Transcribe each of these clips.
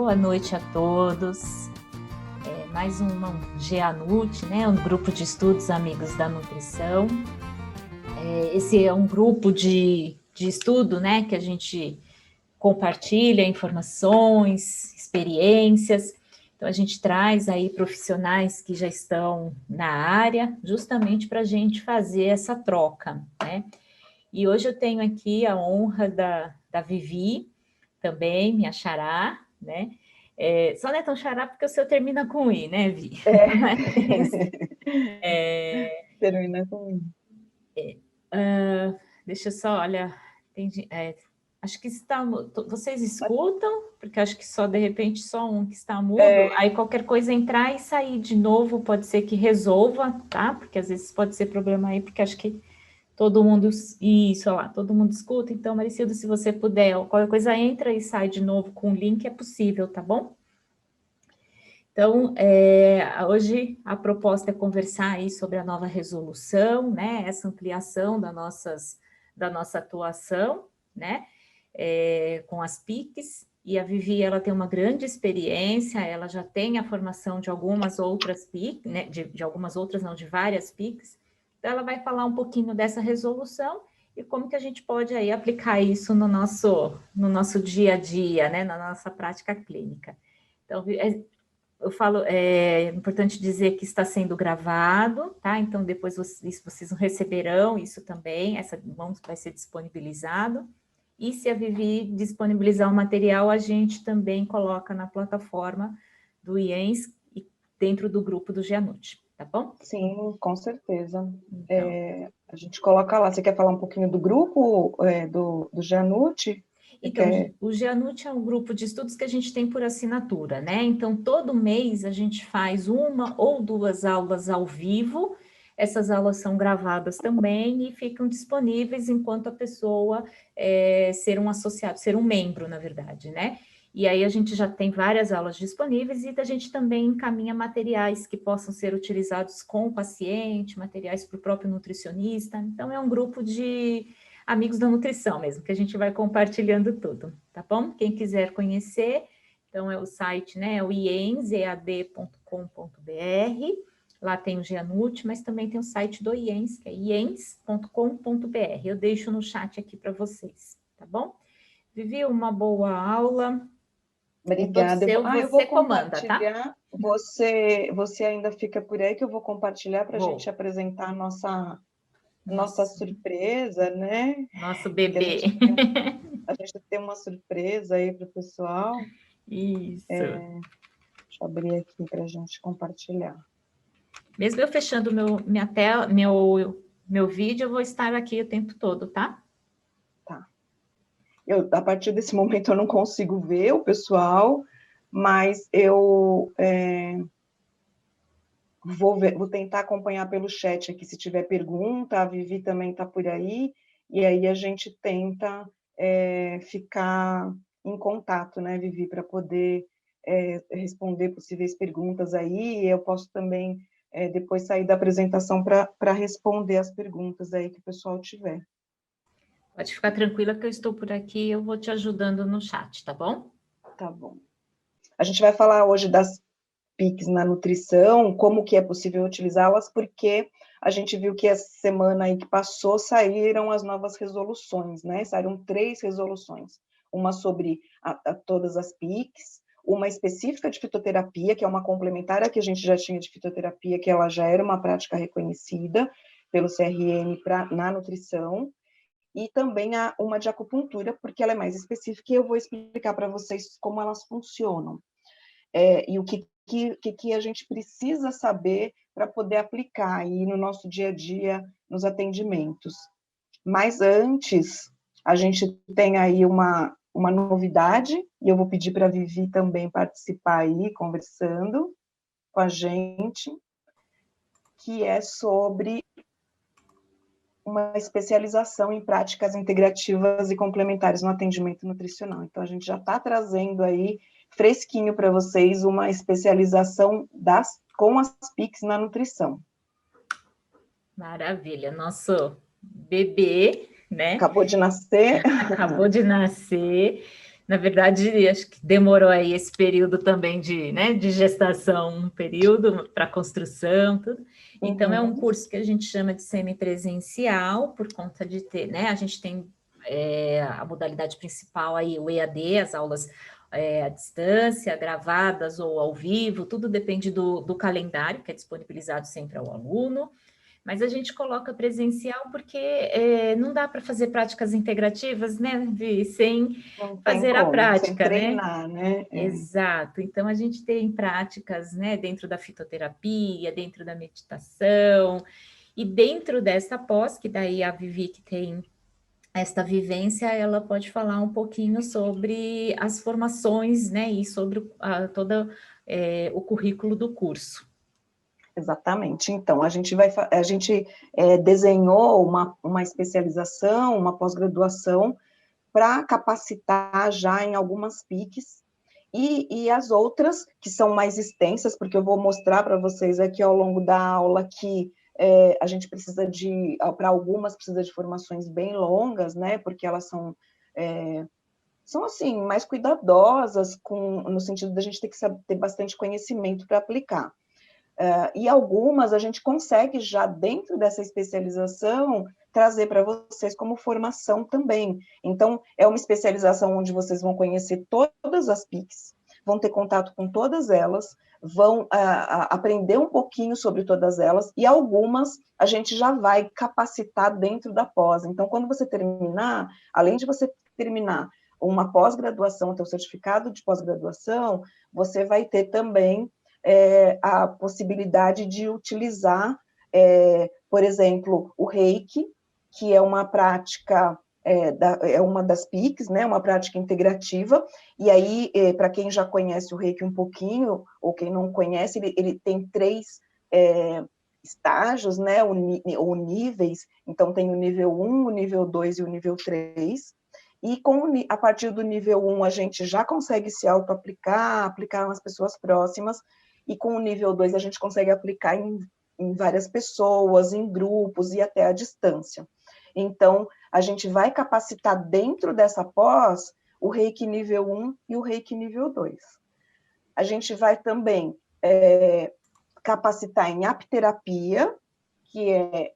Boa noite a todos. Mais um GEANUT, né? Um grupo de estudos amigos da nutrição. Esse é um grupo de estudo, né? Que a gente compartilha informações, experiências. Então, a gente traz aí profissionais que já estão na área, justamente para a gente fazer essa troca, né? E hoje eu tenho aqui a honra da Vivi, também, minha xará, né? Só não é tão xará porque o seu termina com I, né, Vi? Termina com I. Deixa eu só, olha, acho que vocês escutam, porque acho que só, de repente, só um que está mudo, aí qualquer coisa entrar e sair de novo, pode ser que resolva, tá? Porque às vezes pode ser problema aí, porque acho que todo mundo escuta. Então, Maricildo, se você puder, qualquer coisa entra e sai de novo com o link, é possível, tá bom? Então, hoje a proposta é conversar aí sobre a nova resolução, né? Essa ampliação da nossa atuação, né? Com as PICs. E a Vivi, ela tem uma grande experiência, ela já tem a formação de algumas outras PICs, né? De algumas outras, não, de várias PICs. Então, ela vai falar um pouquinho dessa resolução e como que a gente pode aí aplicar isso no nosso dia a dia, né? Na nossa prática clínica. Então, eu falo, é importante dizer que está sendo gravado, tá? Então, depois vocês receberão isso também, vai ser disponibilizado. E se a Vivi disponibilizar o material, a gente também coloca na plataforma do IENS e dentro do grupo do GEANUT, tá bom? Sim, com certeza. Então, A gente coloca lá. Você quer falar um pouquinho do grupo do GEANUT? Então, o GEANUT é um grupo de estudos que a gente tem por assinatura, né? Então, todo mês a gente faz uma ou duas aulas ao vivo, essas aulas são gravadas também e ficam disponíveis enquanto a pessoa ser um associado, ser um membro, na verdade, né? E aí a gente já tem várias aulas disponíveis e a gente também encaminha materiais que possam ser utilizados com o paciente, materiais para o próprio nutricionista. Então, é um grupo de amigos da nutrição mesmo, que a gente vai compartilhando tudo, tá bom? Quem quiser conhecer, então é o site, né, é o iensead.com.br, lá tem o GEANUT, mas também tem o site do IENS, que é iens.com.br, eu deixo no chat aqui para vocês, tá bom? Vivi, uma boa aula. Obrigada. Eu vou você comanda, tá? compartilhar. Você ainda fica por aí que eu vou compartilhar para a gente Vou. apresentar a nossa surpresa, né? Nosso Porque bebê. a gente tem uma surpresa aí para o pessoal. Isso. Deixa eu abrir aqui para a gente compartilhar. Mesmo eu fechando minha tela, meu vídeo, eu vou estar aqui o tempo todo, tá? Tá. A partir desse momento eu não consigo ver o pessoal, mas eu vou tentar acompanhar pelo chat aqui se tiver pergunta, a Vivi também está por aí, e aí a gente tenta ficar em contato, né, Vivi, para poder responder possíveis perguntas aí, eu posso também depois sair da apresentação para responder as perguntas aí que o pessoal tiver. Pode ficar tranquila que eu estou por aqui, eu vou te ajudando no chat, tá bom? Tá bom. A gente vai falar hoje das PICs na nutrição, como que é possível utilizá-las, porque a gente viu que essa semana aí que passou saíram as novas resoluções, né? Saíram 3 resoluções, uma sobre todas as PICs, uma específica de fitoterapia, que é uma complementar que a gente já tinha de fitoterapia, que ela já era uma prática reconhecida pelo CRM na nutrição, e também uma de acupuntura, porque ela é mais específica, e eu vou explicar para vocês como elas funcionam. E o que a gente precisa saber para poder aplicar aí no nosso dia a dia, nos atendimentos. Mas antes, a gente tem aí uma novidade, e eu vou pedir para a Vivi também participar aí, conversando com a gente, que é sobre uma especialização em práticas integrativas e complementares no atendimento nutricional. Então, a gente já está trazendo aí fresquinho para vocês uma especialização com as PICs na nutrição. Maravilha, nosso bebê, né? Acabou de nascer. Acabou de nascer. Na verdade, acho que demorou aí esse período também de, né, de gestação, um período para construção, tudo. Então, é um Uhum. curso que a gente chama de semipresencial, por conta de ter, né, a gente tem a modalidade principal aí, o EAD, as aulas à distância, gravadas ou ao vivo, tudo depende do calendário que é disponibilizado sempre ao aluno. Mas a gente coloca presencial porque não dá para fazer práticas integrativas, né, Vi, sem Não tem fazer a como, sem prática, né? treinar, né? Exato. Então a gente tem práticas, né, dentro da fitoterapia, dentro da meditação, e dentro dessa pós, que daí a Vivi que tem esta vivência, ela pode falar um pouquinho sobre as formações, né, e sobre todo o currículo do curso. Exatamente. Então, a gente desenhou uma especialização, uma pós-graduação para capacitar já em algumas PICs, e as outras, que são mais extensas, porque eu vou mostrar para vocês aqui ao longo da aula que a gente precisa para algumas, precisa de formações bem longas, né, porque elas são assim, mais cuidadosas, no sentido da gente ter que ter bastante conhecimento para aplicar. E algumas a gente consegue já dentro dessa especialização trazer para vocês como formação também. Então, é uma especialização onde vocês vão conhecer todas as PICs, vão ter contato com todas elas, vão aprender um pouquinho sobre todas elas, e algumas a gente já vai capacitar dentro da pós. Então, quando você terminar, além de você terminar uma pós-graduação, ter o certificado de pós-graduação, você vai ter também a possibilidade de utilizar, por exemplo, o Reiki, que é uma prática, é uma das PICs, né, uma prática integrativa, e aí, para quem já conhece o Reiki um pouquinho, ou quem não conhece, ele tem 3 estágios, né, ou níveis, então tem o nível 1, o nível 2 e o nível 3, e a partir do nível 1 a gente já consegue se auto-aplicar, aplicar nas pessoas próximas, e com o nível 2 a gente consegue aplicar em várias pessoas, em grupos e até à distância. Então, a gente vai capacitar dentro dessa pós o Reiki nível 1 e o Reiki nível 2. A gente vai também capacitar em apiterapia, que é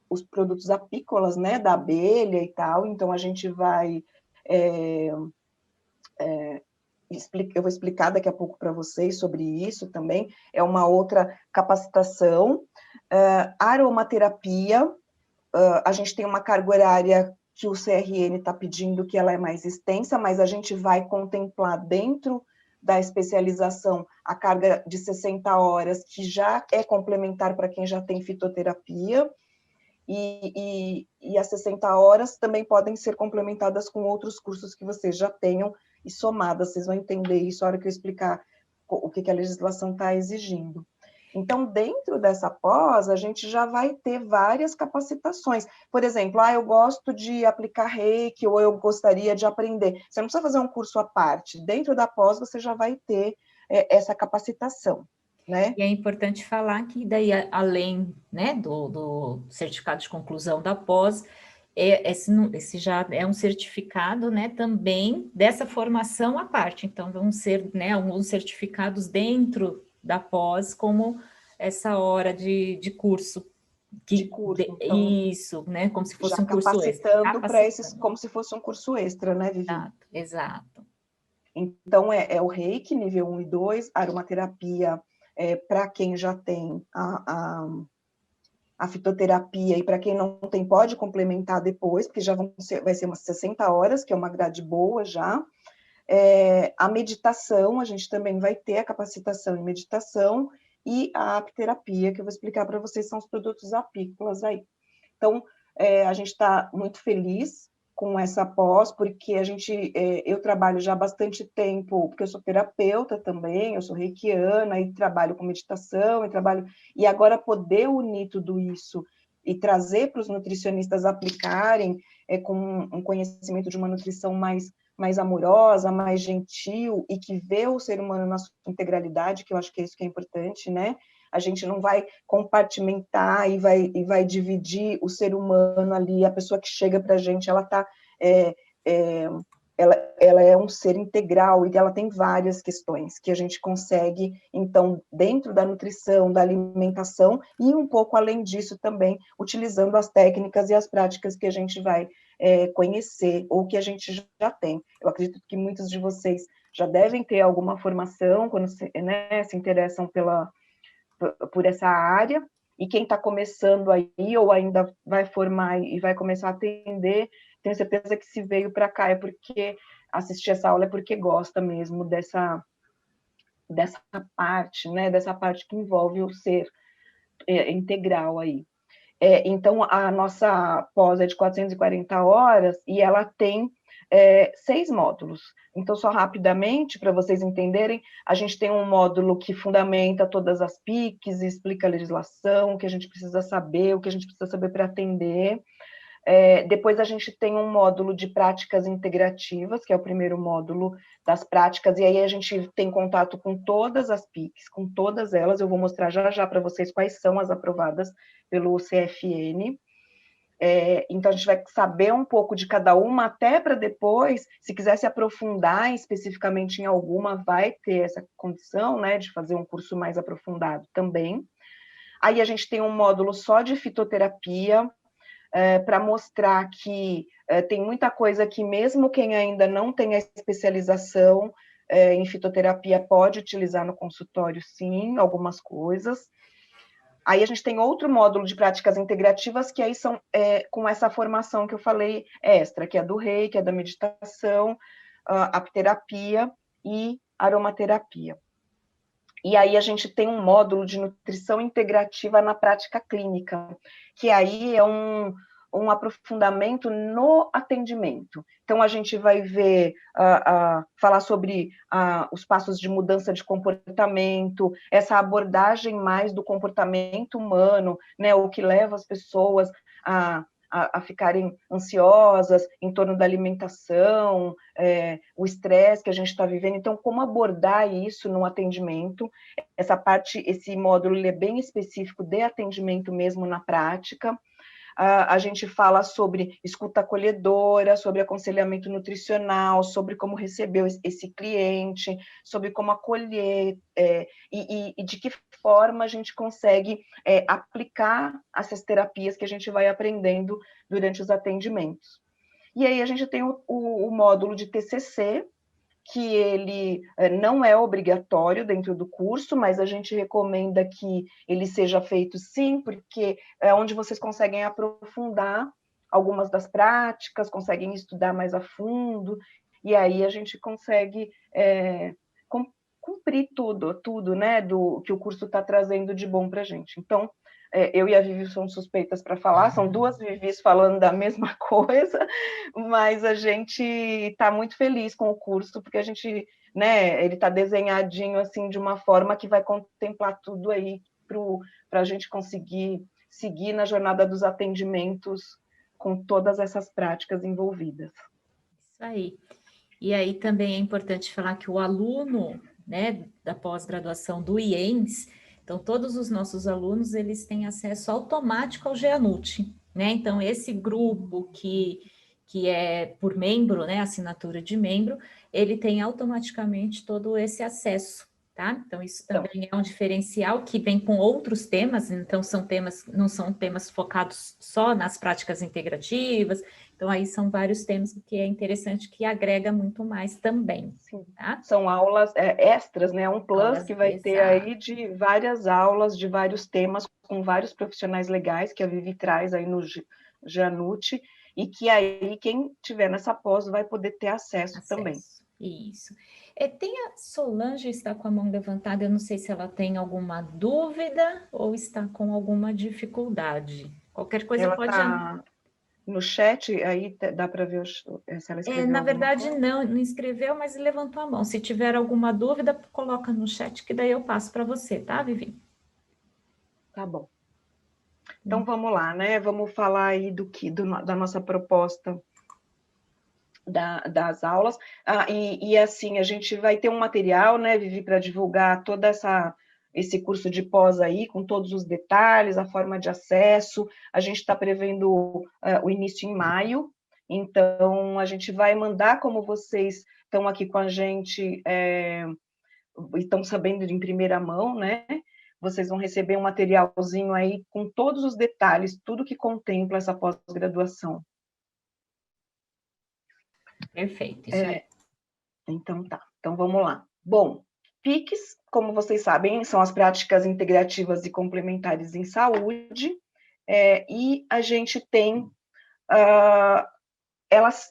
os produtos apícolas, né, da abelha e tal, então a gente vai eu vou explicar daqui a pouco para vocês sobre isso também, é uma outra capacitação. Aromaterapia, a gente tem uma carga horária que o CRN está pedindo que ela é mais extensa, mas a gente vai contemplar dentro da especialização a carga de 60 horas, que já é complementar para quem já tem fitoterapia, e as 60 horas também podem ser complementadas com outros cursos que vocês já tenham e somadas, vocês vão entender isso na hora que eu explicar o que a legislação está exigindo. Então, dentro dessa pós, a gente já vai ter várias capacitações. Por exemplo, eu gosto de aplicar Reiki, ou eu gostaria de aprender. Você não precisa fazer um curso à parte. Dentro da pós, você já vai ter essa capacitação, né? E é importante falar que daí, além, né, do certificado de conclusão da pós, esse já é um certificado, né, também dessa formação à parte. Então, vão ser, né, alguns certificados dentro da pós, como essa hora de curso. De curso. Então, Isso, né, como se fosse já um curso extra. capacitando para esses, como se fosse um curso extra, né, Vivi? Exato, exato. Então, é o Reiki, nível 1 e 2, aromaterapia, para quem já tem a fitoterapia, e para quem não tem, pode complementar depois, porque vai ser umas 60 horas, que é uma grade boa já. A meditação, a gente também vai ter a capacitação em meditação, e a apiterapia, que eu vou explicar para vocês, são os produtos apícolas aí. Então, a gente está muito feliz com essa pós, porque eu trabalho já há bastante tempo, porque eu sou terapeuta também, eu sou reikiana, e trabalho com meditação, e agora poder unir tudo isso e trazer para os nutricionistas aplicarem com um conhecimento de uma nutrição mais amorosa, mais gentil, e que vê o ser humano na sua integralidade, que eu acho que é isso que é importante, né? A gente não vai compartimentar e vai dividir o ser humano ali, a pessoa que chega para a gente, ela está ela é um ser integral e ela tem várias questões que a gente consegue, então, dentro da nutrição, da alimentação, e um pouco além disso também, utilizando as técnicas e as práticas que a gente vai conhecer, ou que a gente já tem. Eu acredito que muitos de vocês já devem ter alguma formação, quando se interessam por essa área, e quem está começando aí, ou ainda vai formar e vai começar a atender, tenho certeza que se veio para cá é porque assistir essa aula é porque gosta mesmo dessa parte, né, dessa parte que envolve o ser integral aí. Então, a nossa pós é de 440 horas e ela tem 6 módulos. Então, só rapidamente, para vocês entenderem, a gente tem um módulo que fundamenta todas as PICs, explica a legislação, o que a gente precisa saber, o que a gente precisa saber para atender. Depois a gente tem um módulo de práticas integrativas, que é o primeiro módulo das práticas, e aí a gente tem contato com todas as PICs, com todas elas, eu vou mostrar já já para vocês quais são as aprovadas pelo CFN. Então a gente vai saber um pouco de cada uma, até para depois, se quiser se aprofundar especificamente em alguma, vai ter essa condição, né, de fazer um curso mais aprofundado também. Aí a gente tem um módulo só de fitoterapia, para mostrar que tem muita coisa que mesmo quem ainda não tem a especialização em fitoterapia pode utilizar no consultório, sim, algumas coisas. Aí a gente tem outro módulo de práticas integrativas, que aí são com essa formação que eu falei extra, que é do reiki, que é da meditação, apterapia e aromaterapia. E aí a gente tem um módulo de nutrição integrativa na prática clínica, que aí é um aprofundamento no atendimento. Então, a gente vai ver, falar sobre os passos de mudança de comportamento, essa abordagem mais do comportamento humano, né, o que leva as pessoas a ficarem ansiosas em torno da alimentação, o estresse que a gente está vivendo. Então, como abordar isso no atendimento? Essa parte, esse módulo ele é bem específico de atendimento mesmo na prática. A gente fala sobre escuta acolhedora, sobre aconselhamento nutricional, sobre como receber esse cliente, sobre como acolher, e de que forma a gente consegue aplicar essas terapias que a gente vai aprendendo durante os atendimentos. E aí a gente tem o módulo de TCC, que ele não é obrigatório dentro do curso, mas a gente recomenda que ele seja feito sim, porque é onde vocês conseguem aprofundar algumas das práticas, conseguem estudar mais a fundo, e aí a gente consegue cumprir tudo, né, do que o curso está trazendo de bom para a gente. Então, eu e a Vivi somos suspeitas para falar, são duas Vivis falando da mesma coisa, mas a gente está muito feliz com o curso, porque a gente, né, ele está desenhadinho assim de uma forma que vai contemplar tudo aí para a gente conseguir seguir na jornada dos atendimentos com todas essas práticas envolvidas. Isso aí. E aí também é importante falar que o aluno, né, da pós-graduação do IENS, então todos os nossos alunos, eles têm acesso automático ao GEANUT, né? Então esse grupo que é por membro, né, assinatura de membro, ele tem automaticamente todo esse acesso, tá? Então isso também é um diferencial que vem com outros temas, então são temas, não são temas focados só nas práticas integrativas, então aí são vários temas que é interessante, que agrega muito mais também. Tá? São aulas extras, né? Um plus aulas, que vai ter aí de várias aulas, de vários temas, com vários profissionais legais que a Vivi traz aí no GEANUT, e que aí quem tiver nessa pós vai poder ter acesso também. Isso. Tem a Solange está com a mão levantada, eu não sei se ela tem alguma dúvida ou está com alguma dificuldade. Qualquer coisa ela pode... No chat, aí dá para ver se ela escreveu. Na verdade, não escreveu, mas levantou a mão. Se tiver alguma dúvida, coloca no chat, que daí eu passo para você, tá, Vivi? Tá bom. Então, vamos lá, né? Vamos falar aí da nossa proposta das aulas. E assim, a gente vai ter um material, né, Vivi, para divulgar toda esse curso de pós aí, com todos os detalhes, a forma de acesso. A gente está prevendo o início em maio, Então, a gente vai mandar, como vocês estão aqui com a gente, estão sabendo de em primeira mão, né? Vocês vão receber um materialzinho aí com todos os detalhes, tudo que contempla essa pós-graduação. Perfeito, isso aí. Então tá, então vamos lá. Bom, PICs, como vocês sabem, são as práticas integrativas e complementares em saúde, e a gente tem, elas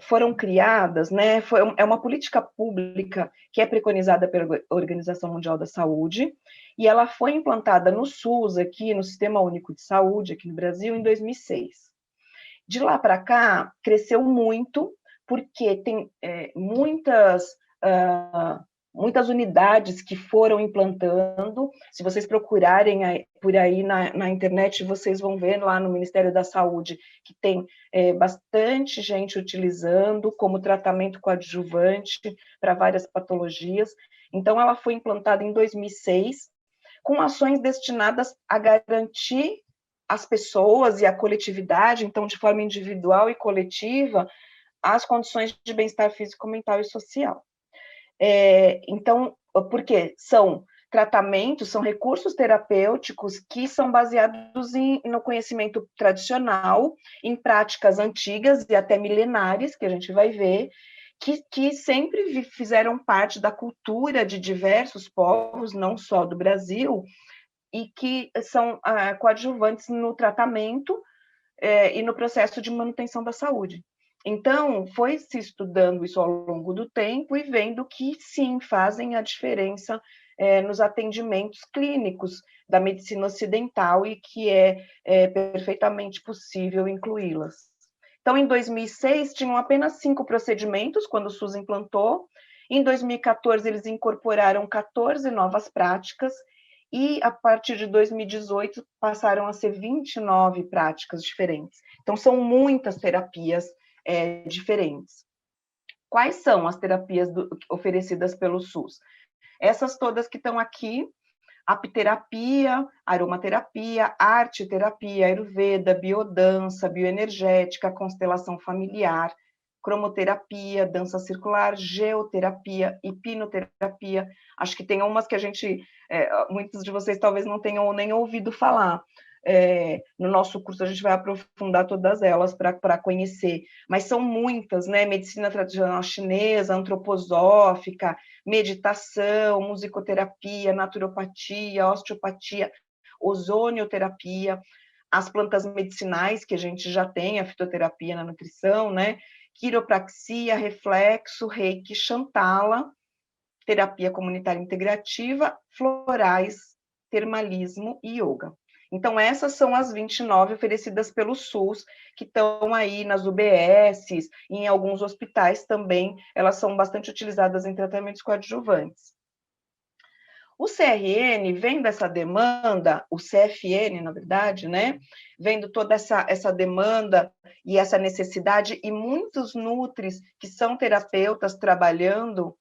foram criadas, né, é uma política pública que é preconizada pela Organização Mundial da Saúde, e ela foi implantada no SUS, aqui no Sistema Único de Saúde, aqui no Brasil, em 2006. De lá para cá, cresceu muito, porque tem muitas unidades que foram implantando. Se vocês procurarem por aí na internet, vocês vão ver lá no Ministério da Saúde que tem bastante gente utilizando como tratamento coadjuvante para várias patologias. Então, ela foi implantada em 2006, com ações destinadas a garantir as pessoas e a coletividade, então, de forma individual e coletiva, as condições de bem-estar físico, mental e social. Então, porque são tratamentos, são recursos terapêuticos que são baseados no conhecimento tradicional, em práticas antigas e até milenares, que a gente vai ver, que sempre fizeram parte da cultura de diversos povos, não só do Brasil, e que são coadjuvantes no tratamento e no processo de manutenção da saúde. Então, foi se estudando isso ao longo do tempo e vendo que, sim, fazem a diferença nos atendimentos clínicos da medicina ocidental e que é perfeitamente possível incluí-las. Então, em 2006, tinham apenas 5 procedimentos, quando o SUS implantou. Em 2014, eles incorporaram 14 novas práticas, e a partir de 2018 passaram a ser 29 práticas diferentes. Então, são muitas terapias diferentes. Quais são as terapias oferecidas pelo SUS? Essas todas que estão aqui: apiterapia, aromaterapia, arte-terapia, ayurveda, biodança, bioenergética, constelação familiar, cromoterapia, dança circular, geoterapia, hipnoterapia. Acho que tem umas que a gente, muitos de vocês talvez não tenham nem ouvido falar. No nosso curso a gente vai aprofundar todas elas para conhecer, mas são muitas, né? Medicina tradicional chinesa, antroposófica, meditação, musicoterapia, naturopatia, osteopatia, ozonioterapia, as plantas medicinais que a gente já tem, a fitoterapia na nutrição, né? Quiropraxia, reflexo, reiki, xantala, terapia comunitária integrativa, florais, termalismo e yoga. Então, essas são as 29 oferecidas pelo SUS, que estão aí nas UBSs, e em alguns hospitais também, elas são bastante utilizadas em tratamentos coadjuvantes. O CRN, vendo essa demanda, o CFN, na verdade, né, vendo toda essa demanda e essa necessidade, e muitos nutris que são terapeutas trabalhando,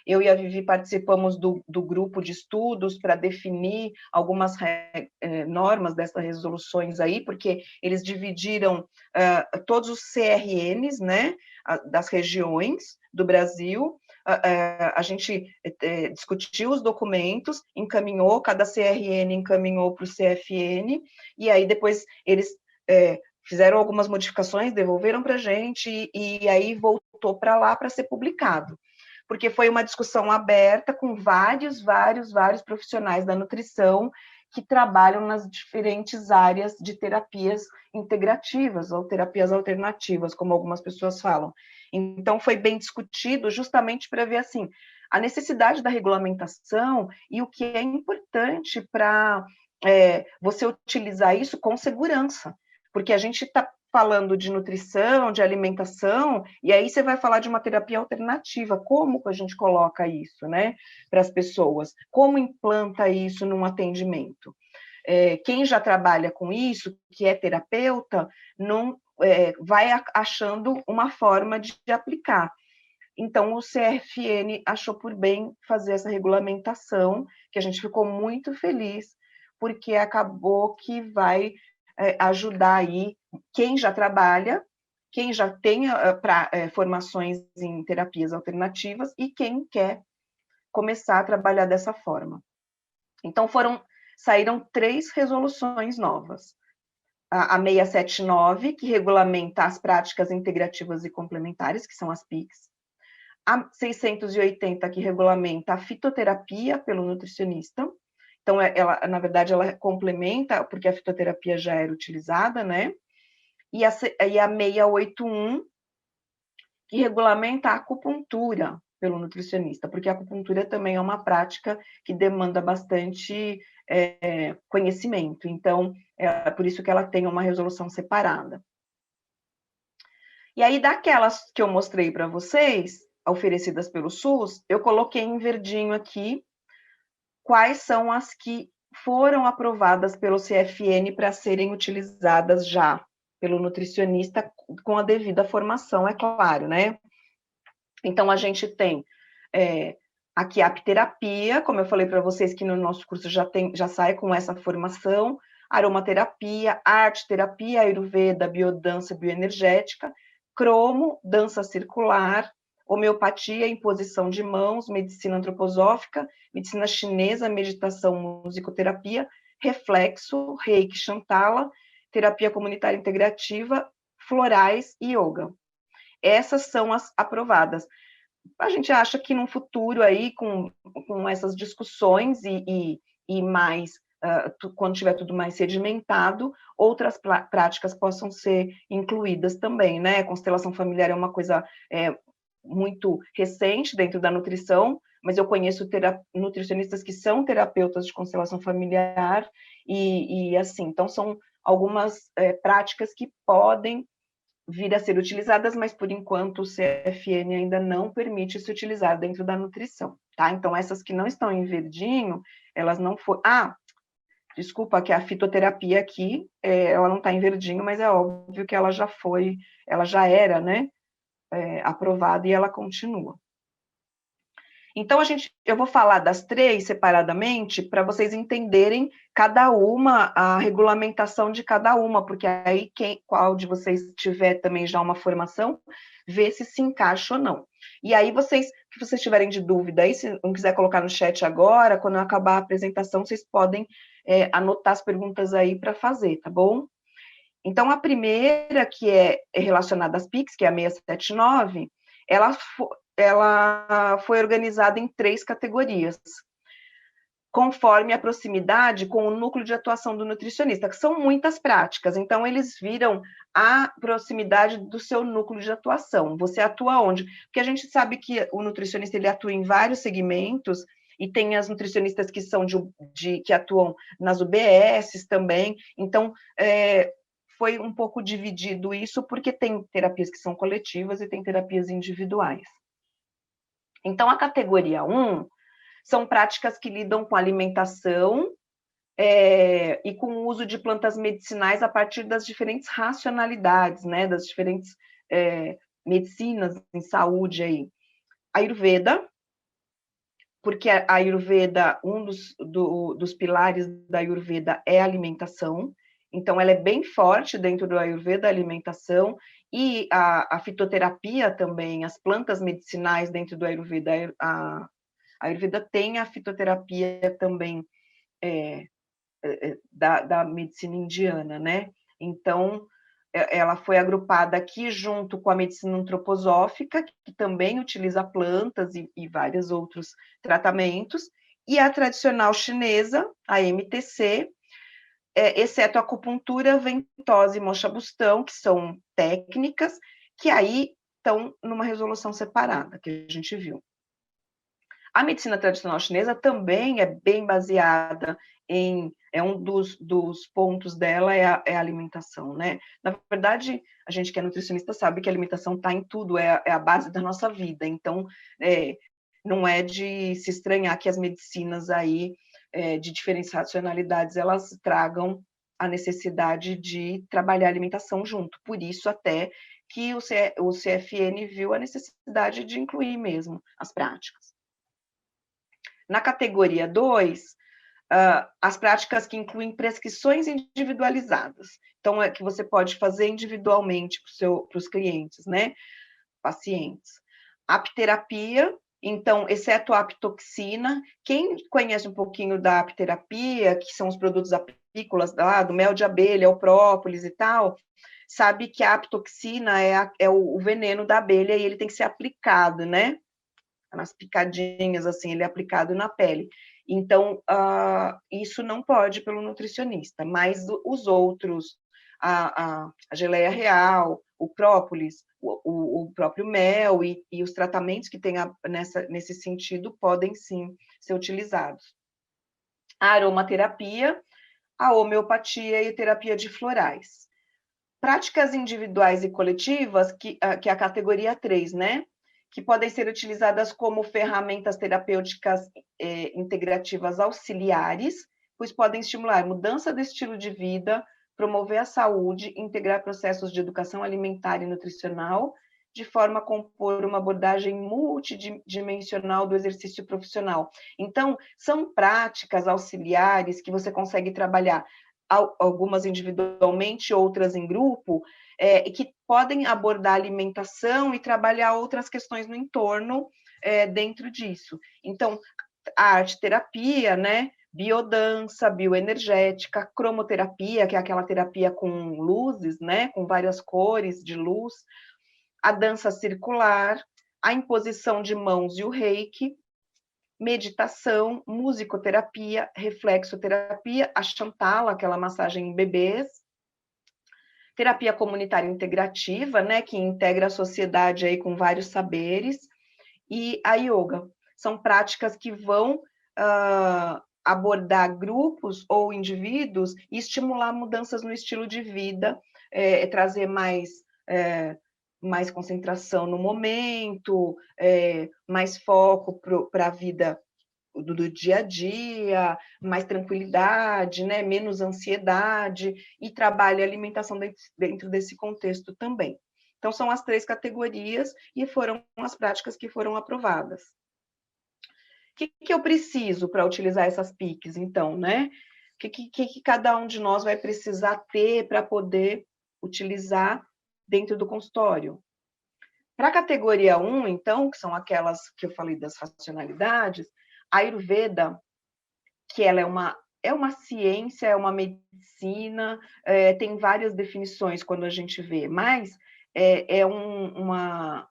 eu e a Vivi participamos do grupo de estudos para definir algumas normas dessas resoluções aí, porque eles dividiram todos os CRNs, né, das regiões do Brasil. A gente discutiu os documentos, encaminhou, cada CRN encaminhou para o CFN, e aí depois eles fizeram algumas modificações, devolveram para a gente, e aí voltou para lá para ser publicado. Porque foi uma discussão aberta com vários profissionais da nutrição que trabalham nas diferentes áreas de terapias integrativas ou terapias alternativas, como algumas pessoas falam. Então, foi bem discutido justamente para ver, assim, a necessidade da regulamentação e o que é importante para você utilizar isso com segurança, porque a gente está falando de nutrição, de alimentação, e aí você vai falar de uma terapia alternativa. Como que a gente coloca isso, né, para as pessoas? Como implanta isso num atendimento? Quem já trabalha com isso, que é terapeuta, não vai achando uma forma de aplicar. Então, o CFN achou por bem fazer essa regulamentação, que a gente ficou muito feliz, porque acabou que vai ajudar aí quem já trabalha quem já tem formações em terapias alternativas e quem quer começar a trabalhar dessa forma. Então, saíram 3 resoluções novas. A 679, que regulamenta as práticas integrativas e complementares, que são as PICs. A 680, que regulamenta a fitoterapia pelo nutricionista. Então, na verdade, ela complementa, porque a fitoterapia já era utilizada, né? E a 681, que regulamenta a acupuntura pelo nutricionista, porque a acupuntura também é uma prática que demanda bastante conhecimento. Então, é por isso que ela tem uma resolução separada. E aí, daquelas que eu mostrei para vocês, oferecidas pelo SUS, eu coloquei em verdinho aqui quais são as que foram aprovadas pelo CFN para serem utilizadas já pelo nutricionista com a devida formação, é claro, né? Então, a gente tem aqui a apiterapia, como eu falei para vocês que no nosso curso já sai com essa formação, aromaterapia, arte-terapia, ayurveda, biodança, bioenergética, cromo, dança circular, homeopatia, imposição de mãos, medicina antroposófica, medicina chinesa, meditação, musicoterapia, reflexo, reiki, shantala, terapia comunitária integrativa, florais e yoga. Essas são as aprovadas. A gente acha que no futuro aí, com essas discussões e mais, quando tiver tudo mais sedimentado, outras práticas possam ser incluídas também, né? Constelação familiar é uma coisa muito recente dentro da nutrição, mas eu conheço nutricionistas que são terapeutas de constelação familiar e assim, então são algumas práticas que podem vir a ser utilizadas, mas por enquanto o CFN ainda não permite se utilizar dentro da nutrição, tá? Então, essas que não estão em verdinho, elas não foram... desculpa, que a fitoterapia aqui, ela não está em verdinho, mas é óbvio que ela já era, né, aprovada e ela continua. Então, eu vou falar das 3 separadamente para vocês entenderem cada uma, a regulamentação de cada uma, porque aí qual de vocês tiver também já uma formação, vê se encaixa ou não. E aí, que vocês tiverem de dúvida aí, se não quiser colocar no chat agora, quando eu acabar a apresentação, vocês podem anotar as perguntas aí para fazer, tá bom? Então, a primeira, que é relacionada às PICs, que é a 679, ela foi organizada em 3 categorias, conforme a proximidade com o núcleo de atuação do nutricionista, que são muitas práticas, então eles viram a proximidade do seu núcleo de atuação. Você atua onde? Porque a gente sabe que o nutricionista ele atua em vários segmentos, e tem as nutricionistas que são que atuam nas UBSs também, então foi um pouco dividido isso, porque tem terapias que são coletivas e tem terapias individuais. Então, a categoria 1 são práticas que lidam com alimentação e com o uso de plantas medicinais a partir das diferentes racionalidades, né, das diferentes medicinas em saúde aí. Ayurveda, porque a Ayurveda, um dos pilares da Ayurveda é a alimentação, então ela é bem forte dentro do Ayurveda, a alimentação, e a fitoterapia também, as plantas medicinais dentro do Ayurveda, a Ayurveda tem a fitoterapia também da medicina indiana, né? Então, ela foi agrupada aqui junto com a medicina antroposófica, que também utiliza plantas e vários outros tratamentos, e a tradicional chinesa, a MTC, exceto a acupuntura, ventose e moxa-bustão, que são técnicas que aí estão numa resolução separada, que a gente viu. A medicina tradicional chinesa também é bem baseada um dos pontos dela é a alimentação, né? Na verdade, a gente que é nutricionista sabe que a alimentação está em tudo, é a base da nossa vida, então não é de se estranhar que as medicinas aí de diferentes racionalidades, elas tragam a necessidade de trabalhar a alimentação junto, por isso até que o CFN viu a necessidade de incluir mesmo as práticas. Na categoria 2, as práticas que incluem prescrições individualizadas. Então, é que você pode fazer individualmente para os clientes, né? Pacientes. Apterapia, então, exceto a apitoxina. Quem conhece um pouquinho da apterapia, que são os produtos apícolas lá, do mel de abelha, o própolis e tal, sabe que a apitoxina é o veneno da abelha e ele tem que ser aplicado, né? Nas picadinhas, assim, ele é aplicado na pele. Então, isso não pode pelo nutricionista, mas os outros, a geleia real, o própolis, o próprio mel e os tratamentos que tem nesse sentido podem sim ser utilizados. A aromaterapia, a homeopatia e a terapia de florais. Práticas individuais e coletivas, que é a categoria 3, né? Que podem ser utilizadas como ferramentas terapêuticas integrativas auxiliares, pois podem estimular mudança do estilo de vida, promover a saúde, integrar processos de educação alimentar e nutricional, de forma a compor uma abordagem multidimensional do exercício profissional. Então, são práticas auxiliares que você consegue trabalhar, algumas individualmente, outras em grupo, que podem abordar alimentação e trabalhar outras questões no entorno dentro disso. Então, a arte-terapia, né? Biodança, bioenergética, cromoterapia, que é aquela terapia com luzes, né? Com várias cores de luz, a dança circular, a imposição de mãos e o reiki, meditação, musicoterapia, reflexoterapia, a Chantala, aquela massagem em bebês, terapia comunitária integrativa, né, que integra a sociedade aí com vários saberes, e a yoga. São práticas que vão abordar grupos ou indivíduos e estimular mudanças no estilo de vida, trazer mais concentração no momento, mais foco para a vida do dia a dia, mais tranquilidade, né? Menos ansiedade, e trabalha a alimentação dentro desse contexto também. Então, são as 3 categorias e foram as práticas que foram aprovadas. O que eu preciso para utilizar essas PICs, então, né? O que cada um de nós vai precisar ter para poder utilizar dentro do consultório? Para a categoria 1, então, que são aquelas que eu falei das racionalidades, a Ayurveda, que ela é uma ciência, é uma medicina, tem várias definições quando a gente vê, mas ela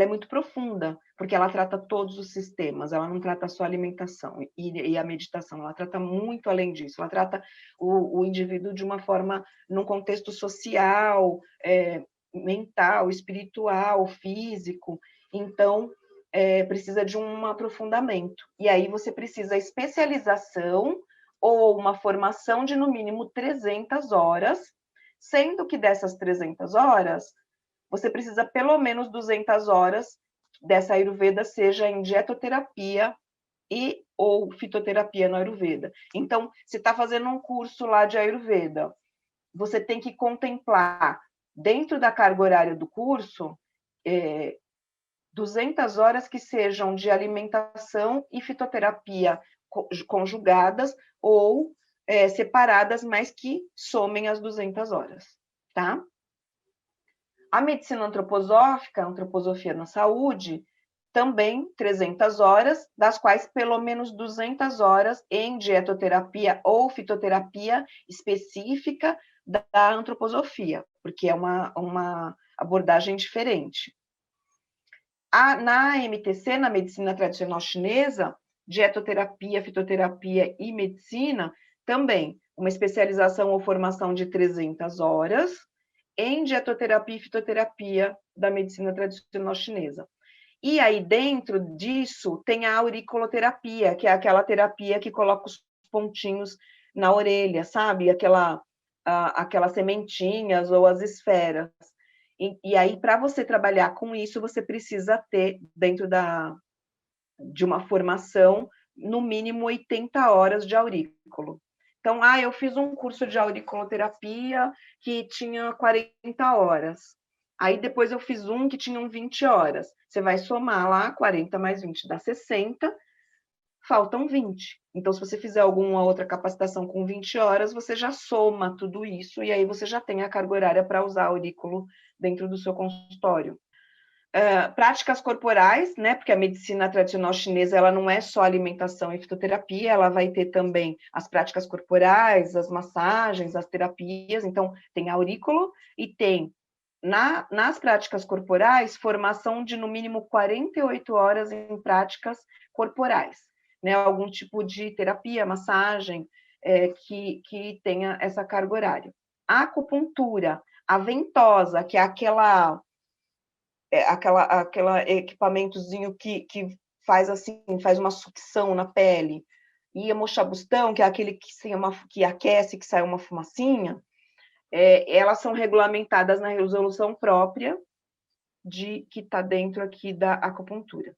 é muito profunda, porque ela trata todos os sistemas, ela não trata só a alimentação e a meditação, ela trata muito além disso, ela trata o indivíduo de uma forma, num contexto social, mental, espiritual, físico, então precisa de um aprofundamento. E aí você precisa especialização ou uma formação de no mínimo 300 horas, sendo que dessas 300 horas, você precisa pelo menos 200 horas dessa Ayurveda, seja em dietoterapia e ou fitoterapia no Ayurveda. Então, se está fazendo um curso lá de Ayurveda, você tem que contemplar, dentro da carga horária do curso, 200 horas que sejam de alimentação e fitoterapia conjugadas ou separadas, mas que somem as 200 horas, tá? A medicina antroposófica, a antroposofia na saúde, também 300 horas, das quais pelo menos 200 horas em dietoterapia ou fitoterapia específica da antroposofia, porque é uma abordagem diferente. Na MTC, na medicina tradicional chinesa, dietoterapia, fitoterapia e medicina, também uma especialização ou formação de 300 horas em dietoterapia e fitoterapia da medicina tradicional chinesa. E aí, dentro disso, tem a auriculoterapia, que é aquela terapia que coloca os pontinhos na orelha, sabe? Aquelas sementinhas ou as esferas. E aí, para você trabalhar com isso, você precisa ter, dentro de uma formação, no mínimo 80 horas de aurículo. Então, eu fiz um curso de auriculoterapia que tinha 40 horas. Aí, depois eu fiz um que tinha 20 horas. Você vai somar lá, 40 mais 20 dá 60. faltam 20. Então, se você fizer alguma outra capacitação com 20 horas, você já soma tudo isso, e aí você já tem a carga horária para usar aurículo dentro do seu consultório. Práticas corporais, né? Porque a medicina tradicional chinesa, ela não é só alimentação e fitoterapia, ela vai ter também as práticas corporais, as massagens, as terapias. Então, tem aurículo e tem, nas práticas corporais, formação de no mínimo 48 horas em práticas corporais, né? Algum tipo de terapia, massagem, que tenha essa carga horária. A acupuntura, a ventosa, que é aquela equipamentozinho que faz assim, faz uma sucção na pele, e a mochabustão, que é aquele que aquece, que sai uma fumacinha, elas são regulamentadas na resolução própria que está dentro aqui da acupuntura.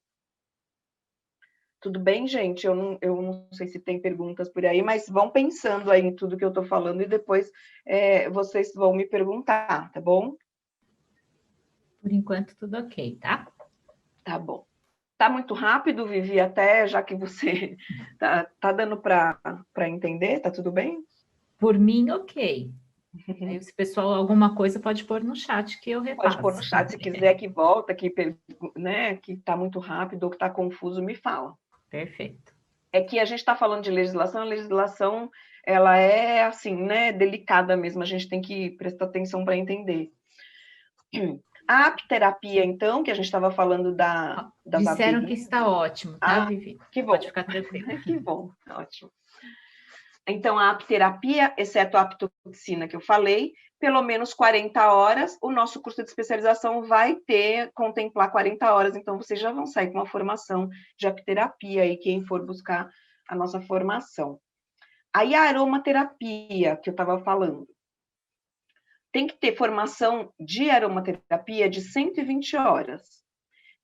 Tudo bem, gente? Eu não sei se tem perguntas por aí, mas vão pensando aí em tudo que eu estou falando e depois vocês vão me perguntar, tá bom? Por enquanto, tudo ok, tá? Tá bom. Tá muito rápido, Vivi, até já que você tá dando para entender? Tá tudo bem? Por mim, ok. Aí, se o pessoal alguma coisa pode pôr no chat que eu Pode pôr repasso. no chat, se quiser que volta, né, que tá muito rápido ou que tá confuso, me fala. Perfeito. É que a gente está falando de legislação, a legislação, ela é assim, né, delicada mesmo, a gente tem que prestar atenção para entender. A apterapia, então, que a gente estava falando das Disseram abelhinhas. que está ótimo, tá, Vivi? Que bom. Pode ficar tranquila. Que bom, ótimo. Então, a apterapia, exceto a aptoxina que eu falei, pelo menos 40 horas, o nosso curso de especialização vai contemplar 40 horas, então vocês já vão sair com uma formação de apterapia aí, quem for buscar a nossa formação. Aí a aromaterapia, que eu estava falando, tem que ter formação de aromaterapia de 120 horas.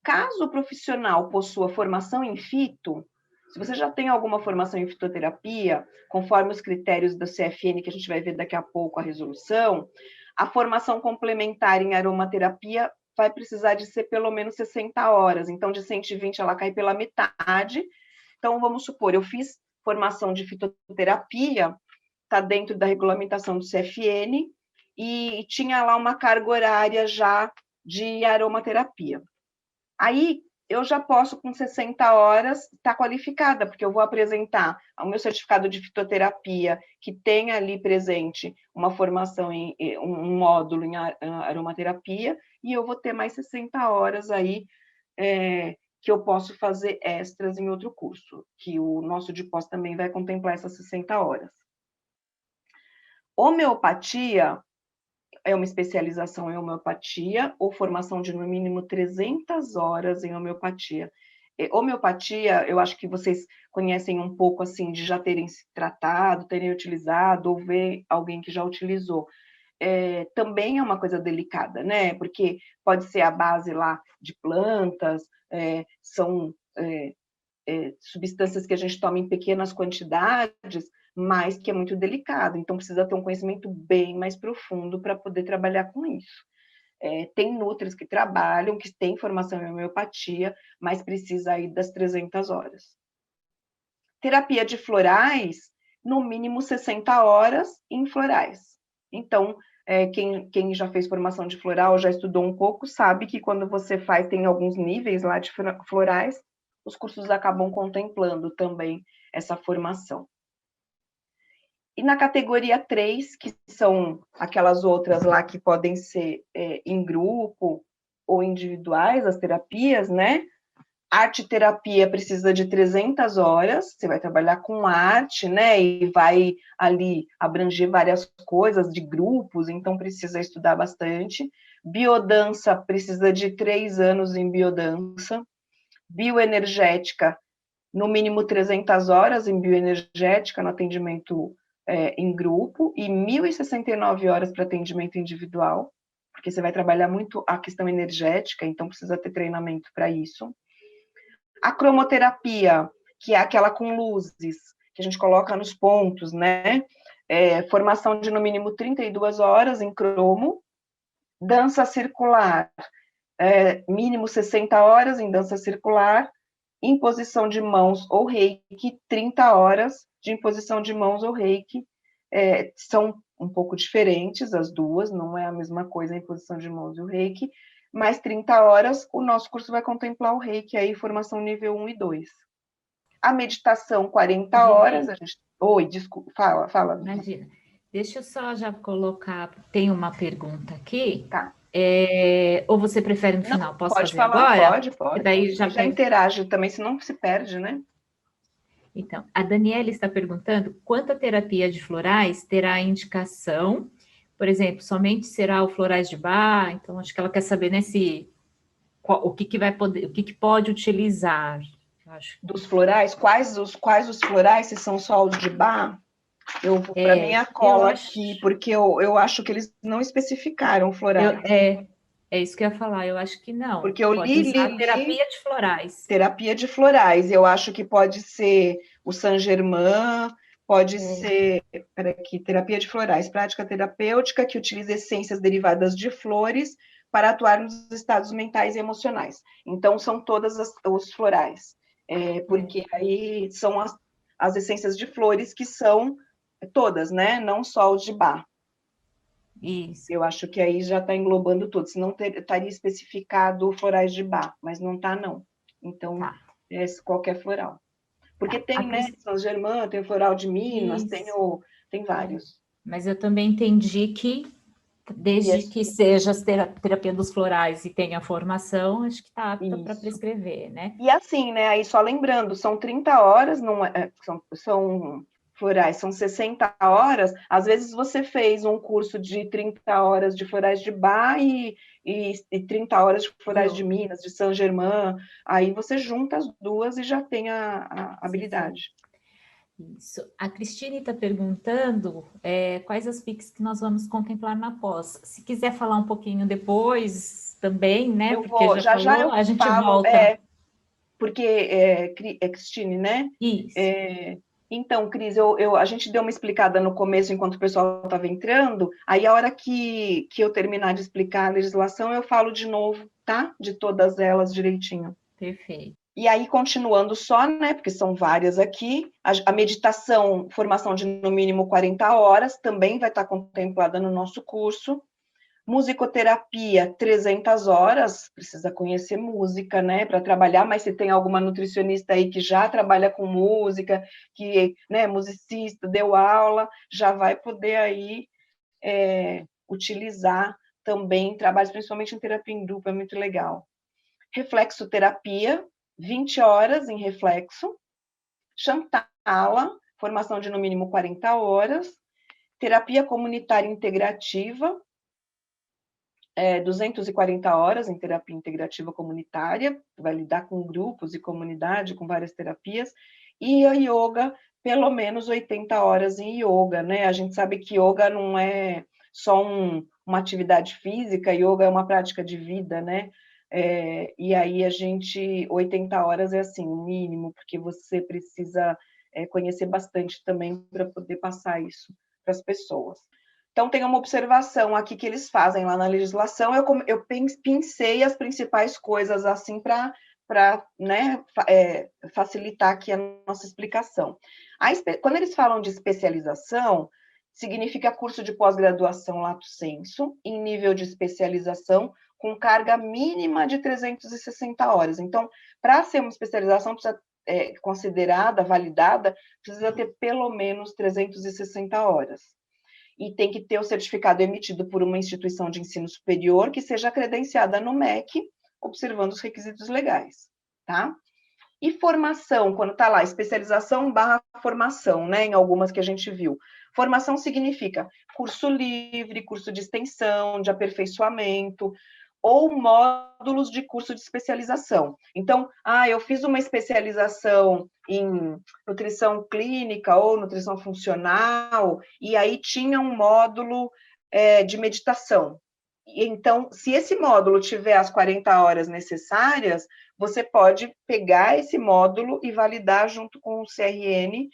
Caso o profissional possua formação em fito, se você já tem alguma formação em fitoterapia, conforme os critérios do CFN, que a gente vai ver daqui a pouco a resolução, a formação complementar em aromaterapia vai precisar de ser pelo menos 60 horas. Então, de 120, ela cai pela metade. Então, vamos supor, eu fiz formação de fitoterapia, está dentro da regulamentação do CFN, e tinha lá uma carga horária já de aromaterapia. Aí, eu já posso, com 60 horas, estar qualificada, porque eu vou apresentar o meu certificado de fitoterapia, que tem ali presente uma formação, um módulo em aromaterapia, e eu vou ter mais 60 horas aí, que eu posso fazer extras em outro curso, que o nosso de pós também vai contemplar essas 60 horas. Homeopatia é uma especialização em homeopatia ou formação de no mínimo 300 horas em homeopatia. Homeopatia, eu acho que vocês conhecem um pouco assim de já terem se tratado, terem utilizado ou ver alguém que já utilizou. Também é uma coisa delicada, né? Porque pode ser a base lá de plantas, são substâncias que a gente toma em pequenas quantidades, mas que é muito delicado, então precisa ter um conhecimento bem mais profundo para poder trabalhar com isso. Tem nutris que trabalham, que têm formação em homeopatia, mas precisa aí das 300 horas. Terapia de florais, no mínimo 60 horas em florais. Então, quem já fez formação de floral, já estudou um pouco, sabe que quando você faz, tem alguns níveis lá de florais, os cursos acabam contemplando também essa formação. E na categoria 3, que são aquelas outras lá que podem ser em grupo ou individuais, as terapias, né? Arte terapia precisa de 300 horas, você vai trabalhar com arte, né? E vai ali abranger várias coisas de grupos, então precisa estudar bastante. Biodança precisa de 3 anos em biodança. Bioenergética, no mínimo 300 horas em bioenergética, no atendimento em grupo, e 1.069 horas para atendimento individual, porque você vai trabalhar muito a questão energética, então precisa ter treinamento para isso. A cromoterapia, que é aquela com luzes, que a gente coloca nos pontos, né? Formação de no mínimo 32 horas em cromo. Dança circular, mínimo 60 horas em dança circular. imposição de mãos ou reiki, 30 horas de imposição de mãos ou reiki. São um pouco diferentes as duas, não é a mesma coisa a imposição de mãos e o reiki, mas 30 horas o nosso curso vai contemplar o reiki, aí formação nível 1 e 2. A meditação, 40 horas, a gente... Oi, desculpa, fala. Imagina. Deixa eu só já colocar, tem uma pergunta aqui. Tá. Ou você prefere no final? Não, Posso pode fazer falar, agora? pode. E daí Já interage também, senão se perde, né? Então, a Daniela está perguntando quanta terapia de florais terá indicação, por exemplo, somente será o florais de bar, então acho que ela quer saber, né, o que que vai poder, o que pode utilizar. Acho. Dos florais, quais os florais, se são só os de bar? Eu vou para minha cola aqui, porque eu acho que eles não especificaram florais. É isso que eu ia falar, eu acho que não. Porque eu li terapia de florais. Terapia de florais, eu acho que pode ser o Saint Germain, pode ser, aqui, terapia de florais, prática terapêutica que utiliza essências derivadas de flores para atuar nos estados mentais e emocionais. Então, são todas os florais, porque aí são as essências de flores que são todas, né? Não só os de Bach. Isso. Eu acho que aí já está englobando tudo, senão estaria especificado florais de Bach, mas não está, não. Então, é qualquer floral. Porque tem, né, São Germain, tem o floral de Minas, tem vários. Mas eu também entendi que, desde que seja a terapia dos florais e tenha formação, acho que está apta para prescrever, né? E assim, né, aí só lembrando, são 30 horas, não são florais, são 60 horas, às vezes você fez um curso de 30 horas de florais de Bach e 30 horas de florais de Minas, de Saint Germain, aí você junta as duas e já tem a habilidade. Isso. A Cristine está perguntando quais as PICs que nós vamos contemplar na pós. Se quiser falar um pouquinho depois também, né? Porque já a gente falo, volta. Porque Cristine, né? Isso. Então, Cris, a gente deu uma explicada no começo, enquanto o pessoal estava entrando, aí a hora que eu terminar de explicar a legislação, eu falo de novo, tá? De todas elas direitinho. Perfeito. E aí, continuando só, né, porque são várias aqui, a meditação, formação de no mínimo 40 horas, também vai estar contemplada no nosso curso. Musicoterapia, 300 horas, precisa conhecer música, né, para trabalhar, mas se tem alguma nutricionista aí que já trabalha com música, que, né, musicista, deu aula, já vai poder aí utilizar também trabalhos, principalmente em terapia em grupo, é muito legal. Reflexoterapia, 20 horas em reflexo. Chantala, formação de no mínimo 40 horas. Terapia comunitária integrativa, 240 horas em terapia integrativa comunitária, vai lidar com grupos e comunidade, com várias terapias, e a yoga, pelo menos 80 horas em yoga, né? A gente sabe que yoga não é só uma atividade física, yoga é uma prática de vida, né? E aí 80 horas é assim, o mínimo, porque você precisa conhecer bastante também para poder passar isso para as pessoas. Então, tem uma observação aqui que eles fazem lá na legislação, eu pensei as principais coisas assim para né, facilitar aqui a nossa explicação. Quando eles falam de especialização, significa curso de pós-graduação lato sensu, em nível de especialização, com carga mínima de 360 horas. Então, para ser uma especialização, precisa considerada, validada, precisa ter pelo menos 360 horas. E tem que ter o certificado emitido por uma instituição de ensino superior que seja credenciada no MEC, observando os requisitos legais, tá? E formação, quando está lá, especialização / formação, né, em algumas que a gente viu. Formação significa curso livre, curso de extensão, de aperfeiçoamento, ou módulos de curso de especialização. Então, eu fiz uma especialização em nutrição clínica ou nutrição funcional, e aí tinha um módulo de meditação. Então, se esse módulo tiver as 40 horas necessárias, você pode pegar esse módulo e validar junto com o CRN,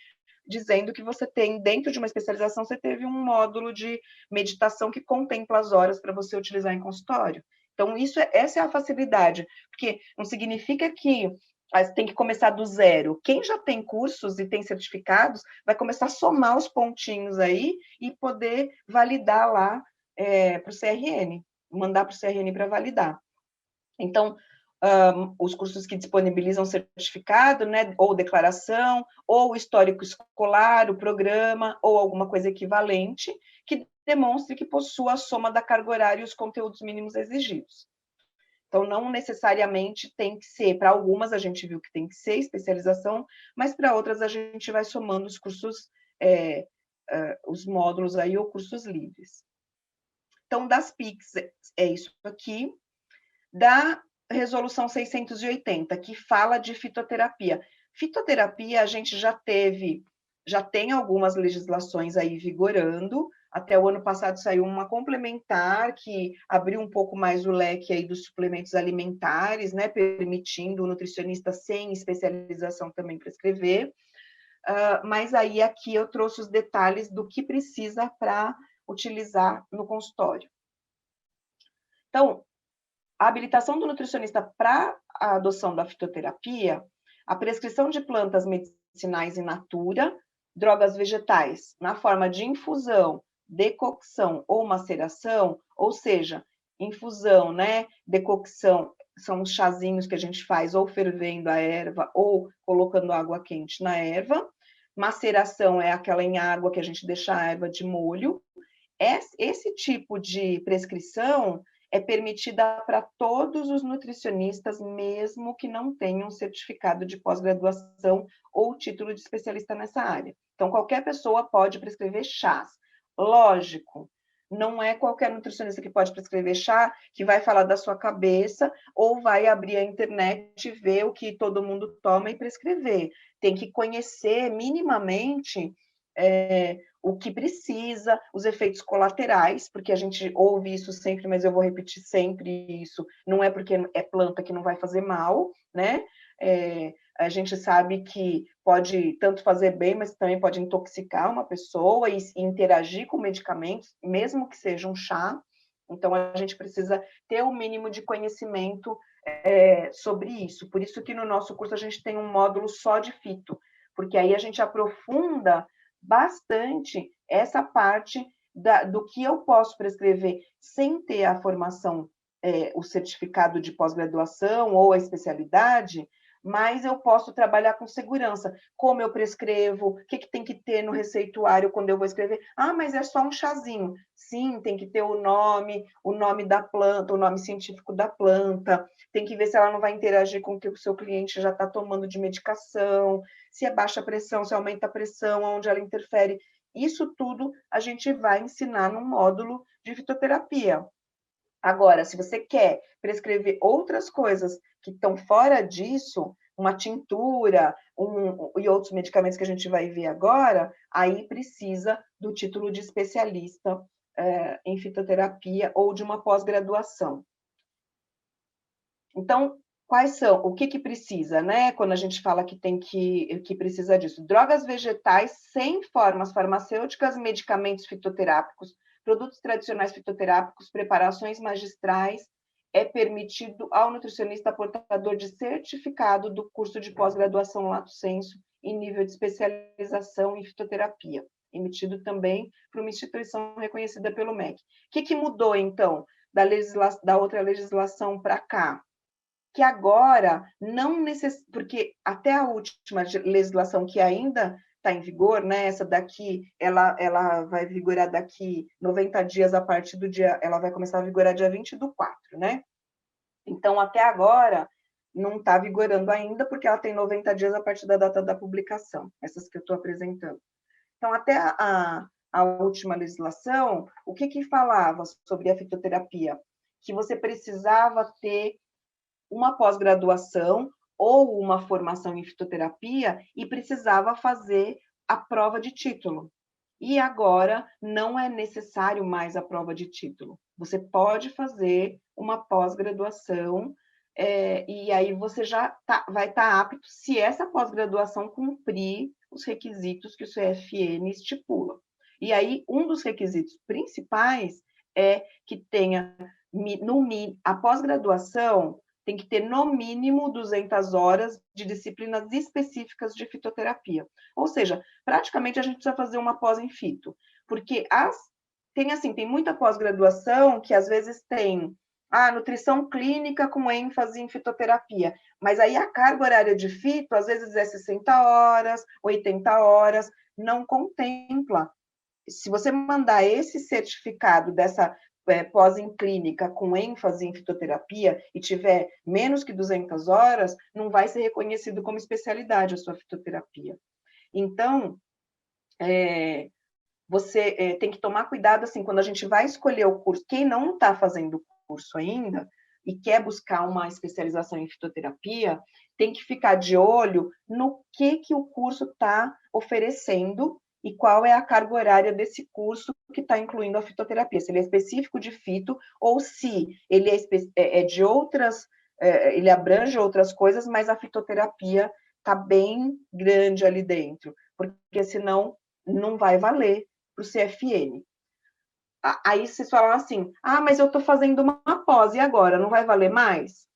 dizendo que você tem, dentro de uma especialização, você teve um módulo de meditação que contempla as horas para você utilizar em consultório. Então, essa é a facilidade, porque não significa que Aí tem que começar do zero. Quem já tem cursos e tem certificados, vai começar a somar os pontinhos aí e poder validar lá para o CRN, mandar para o CRN para validar. Então, os cursos que disponibilizam certificado, né, ou declaração, ou histórico escolar, o programa, ou alguma coisa equivalente, que demonstre que possua a soma da carga horária e os conteúdos mínimos exigidos. Então, não necessariamente tem que ser, para algumas a gente viu que tem que ser especialização, mas para outras a gente vai somando os cursos, os módulos aí, ou cursos livres. Então, das PICs é isso aqui. Da Resolução 680, que fala de fitoterapia. Fitoterapia, a gente já tem algumas legislações aí vigorando. Até o ano passado saiu uma complementar que abriu um pouco mais o leque aí dos suplementos alimentares, né, permitindo o nutricionista sem especialização também prescrever. Mas aí aqui eu trouxe os detalhes do que precisa para utilizar no consultório. Então, a habilitação do nutricionista para a adoção da fitoterapia, a prescrição de plantas medicinais in natura, drogas vegetais, na forma de infusão, decocção ou maceração, ou seja, infusão, né, decocção, são os chazinhos que a gente faz ou fervendo a erva ou colocando água quente na erva, maceração é aquela em água que a gente deixa a erva de molho. Esse tipo de prescrição é permitida para todos os nutricionistas, mesmo que não tenham certificado de pós-graduação ou título de especialista nessa área. Então, qualquer pessoa pode prescrever chás. Lógico, não é qualquer nutricionista que pode prescrever chá que vai falar da sua cabeça ou vai abrir a internet e ver o que todo mundo toma e prescrever. Tem que conhecer minimamente o que precisa, os efeitos colaterais, porque a gente ouve isso sempre, mas eu vou repetir sempre isso, não é porque é planta que não vai fazer mal, né? A gente sabe que pode tanto fazer bem, mas também pode intoxicar uma pessoa e interagir com medicamentos, mesmo que seja um chá. Então, a gente precisa ter o mínimo de conhecimento sobre isso. Por isso que no nosso curso a gente tem um módulo só de fito, porque aí a gente aprofunda bastante essa parte do que eu posso prescrever sem ter a formação, o certificado de pós-graduação ou a especialidade, mas eu posso trabalhar com segurança. Como eu prescrevo, o que tem que ter no receituário quando eu vou escrever? Ah, mas é só um chazinho. Sim, tem que ter o nome da planta, o nome científico da planta, tem que ver se ela não vai interagir com o que o seu cliente já está tomando de medicação, se é baixa pressão, se aumenta a pressão, onde ela interfere. Isso tudo a gente vai ensinar no módulo de fitoterapia. Agora, se você quer prescrever outras coisas que estão fora disso, uma tintura e outros medicamentos que a gente vai ver agora, aí precisa do título de especialista em fitoterapia ou de uma pós-graduação. Então, quais são? O que precisa, né? Quando a gente fala que precisa disso. Drogas vegetais sem formas farmacêuticas, medicamentos fitoterápicos, produtos tradicionais fitoterápicos, preparações magistrais, é permitido ao nutricionista portador de certificado do curso de pós-graduação Lato Sensu em nível de especialização em fitoterapia, emitido também por uma instituição reconhecida pelo MEC. O que mudou, então, da outra legislação para cá? Que agora não necessita, porque até a última legislação que ainda está em vigor, né, essa daqui, ela vai vigorar daqui 90 dias a partir do dia, ela vai começar a vigorar dia 20/4, né? Então, até agora, não está vigorando ainda, porque ela tem 90 dias a partir da data da publicação, essas que eu estou apresentando. Então, até a última legislação, o que falava sobre a fitoterapia? Que você precisava ter uma pós-graduação ou uma formação em fitoterapia e precisava fazer a prova de título. E agora não é necessário mais a prova de título. Você pode fazer uma pós-graduação e aí você já vai estar apto se essa pós-graduação cumprir os requisitos que o CFN estipula. E aí, um dos requisitos principais é que tenha, a pós-graduação tem que ter no mínimo 200 horas de disciplinas específicas de fitoterapia. Ou seja, praticamente a gente precisa fazer uma pós em fito, porque tem muita pós-graduação que às vezes tem nutrição clínica com ênfase em fitoterapia, mas aí a carga horária de fito às vezes é 60 horas, 80 horas, não contempla. Se você mandar esse certificado dessa pós em clínica com ênfase em fitoterapia e tiver menos que 200 horas, não vai ser reconhecido como especialidade a sua fitoterapia. Então, você tem que tomar cuidado, assim, quando a gente vai escolher o curso, quem não está fazendo o curso ainda e quer buscar uma especialização em fitoterapia, tem que ficar de olho no que o curso está oferecendo e qual é a carga horária desse curso que está incluindo a fitoterapia, se ele é específico de fito ou se ele é de outras, ele abrange outras coisas, mas a fitoterapia está bem grande ali dentro, porque senão não vai valer para o CFN. Aí vocês falam assim, mas eu estou fazendo uma pós, e agora? Não vai valer mais?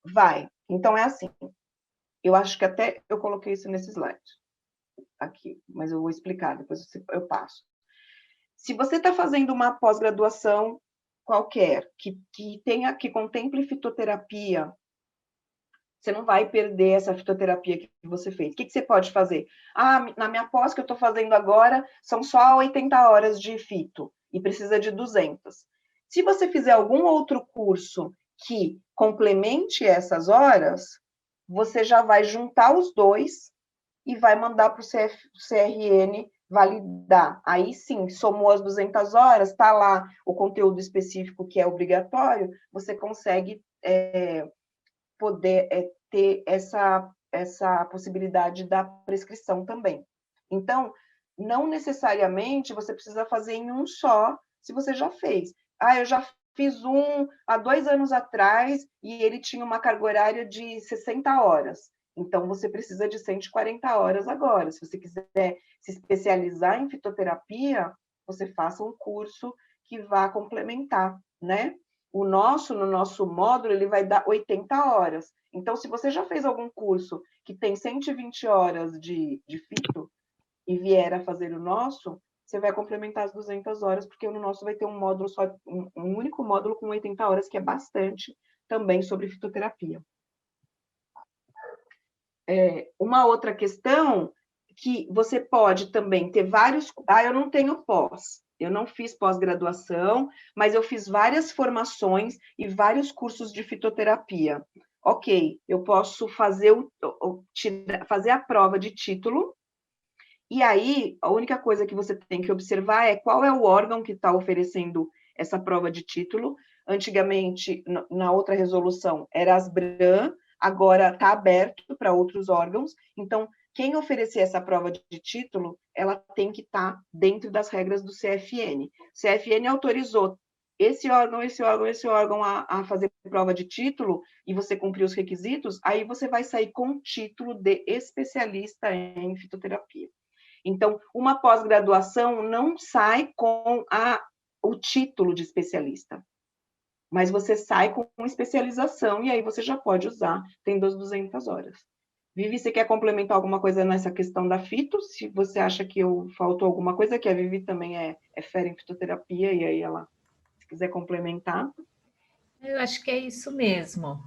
Vai. Então, é assim. Eu acho que até eu coloquei isso nesse slide aqui, mas eu vou explicar, depois eu passo. Se você está fazendo uma pós-graduação qualquer, que contemple fitoterapia, você não vai perder essa fitoterapia que você fez. O que você pode fazer? Na minha pós que eu estou fazendo agora, são só 80 horas de fito, e precisa de 200. Se você fizer algum outro curso que complemente essas horas, você já vai juntar os dois e vai mandar para o CRN validar. Aí sim, somou as 200 horas, está lá o conteúdo específico que é obrigatório, você consegue poder ter essa possibilidade da prescrição também. Então, não necessariamente você precisa fazer em um só, se você já fez. Eu já fiz um há 2 anos atrás e ele tinha uma carga horária de 60 horas. Então, você precisa de 140 horas agora. Se você quiser se especializar em fitoterapia, você faça um curso que vá complementar, né? No nosso módulo, ele vai dar 80 horas. Então, se você já fez algum curso que tem 120 horas de fito e vier a fazer o nosso, você vai complementar as 200 horas, porque no nosso vai ter um módulo só, um único módulo com 80 horas, que é bastante, também sobre fitoterapia. Uma outra questão que você pode também ter vários... eu não tenho pós. Eu não fiz pós-graduação, mas eu fiz várias formações e vários cursos de fitoterapia. Ok, eu posso fazer a prova de título, e aí a única coisa que você tem que observar é qual é o órgão que está oferecendo essa prova de título. Antigamente, na outra resolução, era a Asbram, agora está aberto para outros órgãos, então quem oferecer essa prova de título, ela tem que estar dentro das regras do CFN. O CFN autorizou esse órgão a fazer prova de título, e você cumprir os requisitos, aí você vai sair com o título de especialista em fitoterapia. Então, uma pós-graduação não sai com o título de especialista, mas você sai com uma especialização, e aí você já pode usar, tendo as 200 horas. Vivi, você quer complementar alguma coisa nessa questão da fito? Se você acha que faltou alguma coisa, que a Vivi também é fera em fitoterapia, e aí ela, se quiser complementar. Eu acho que é isso mesmo.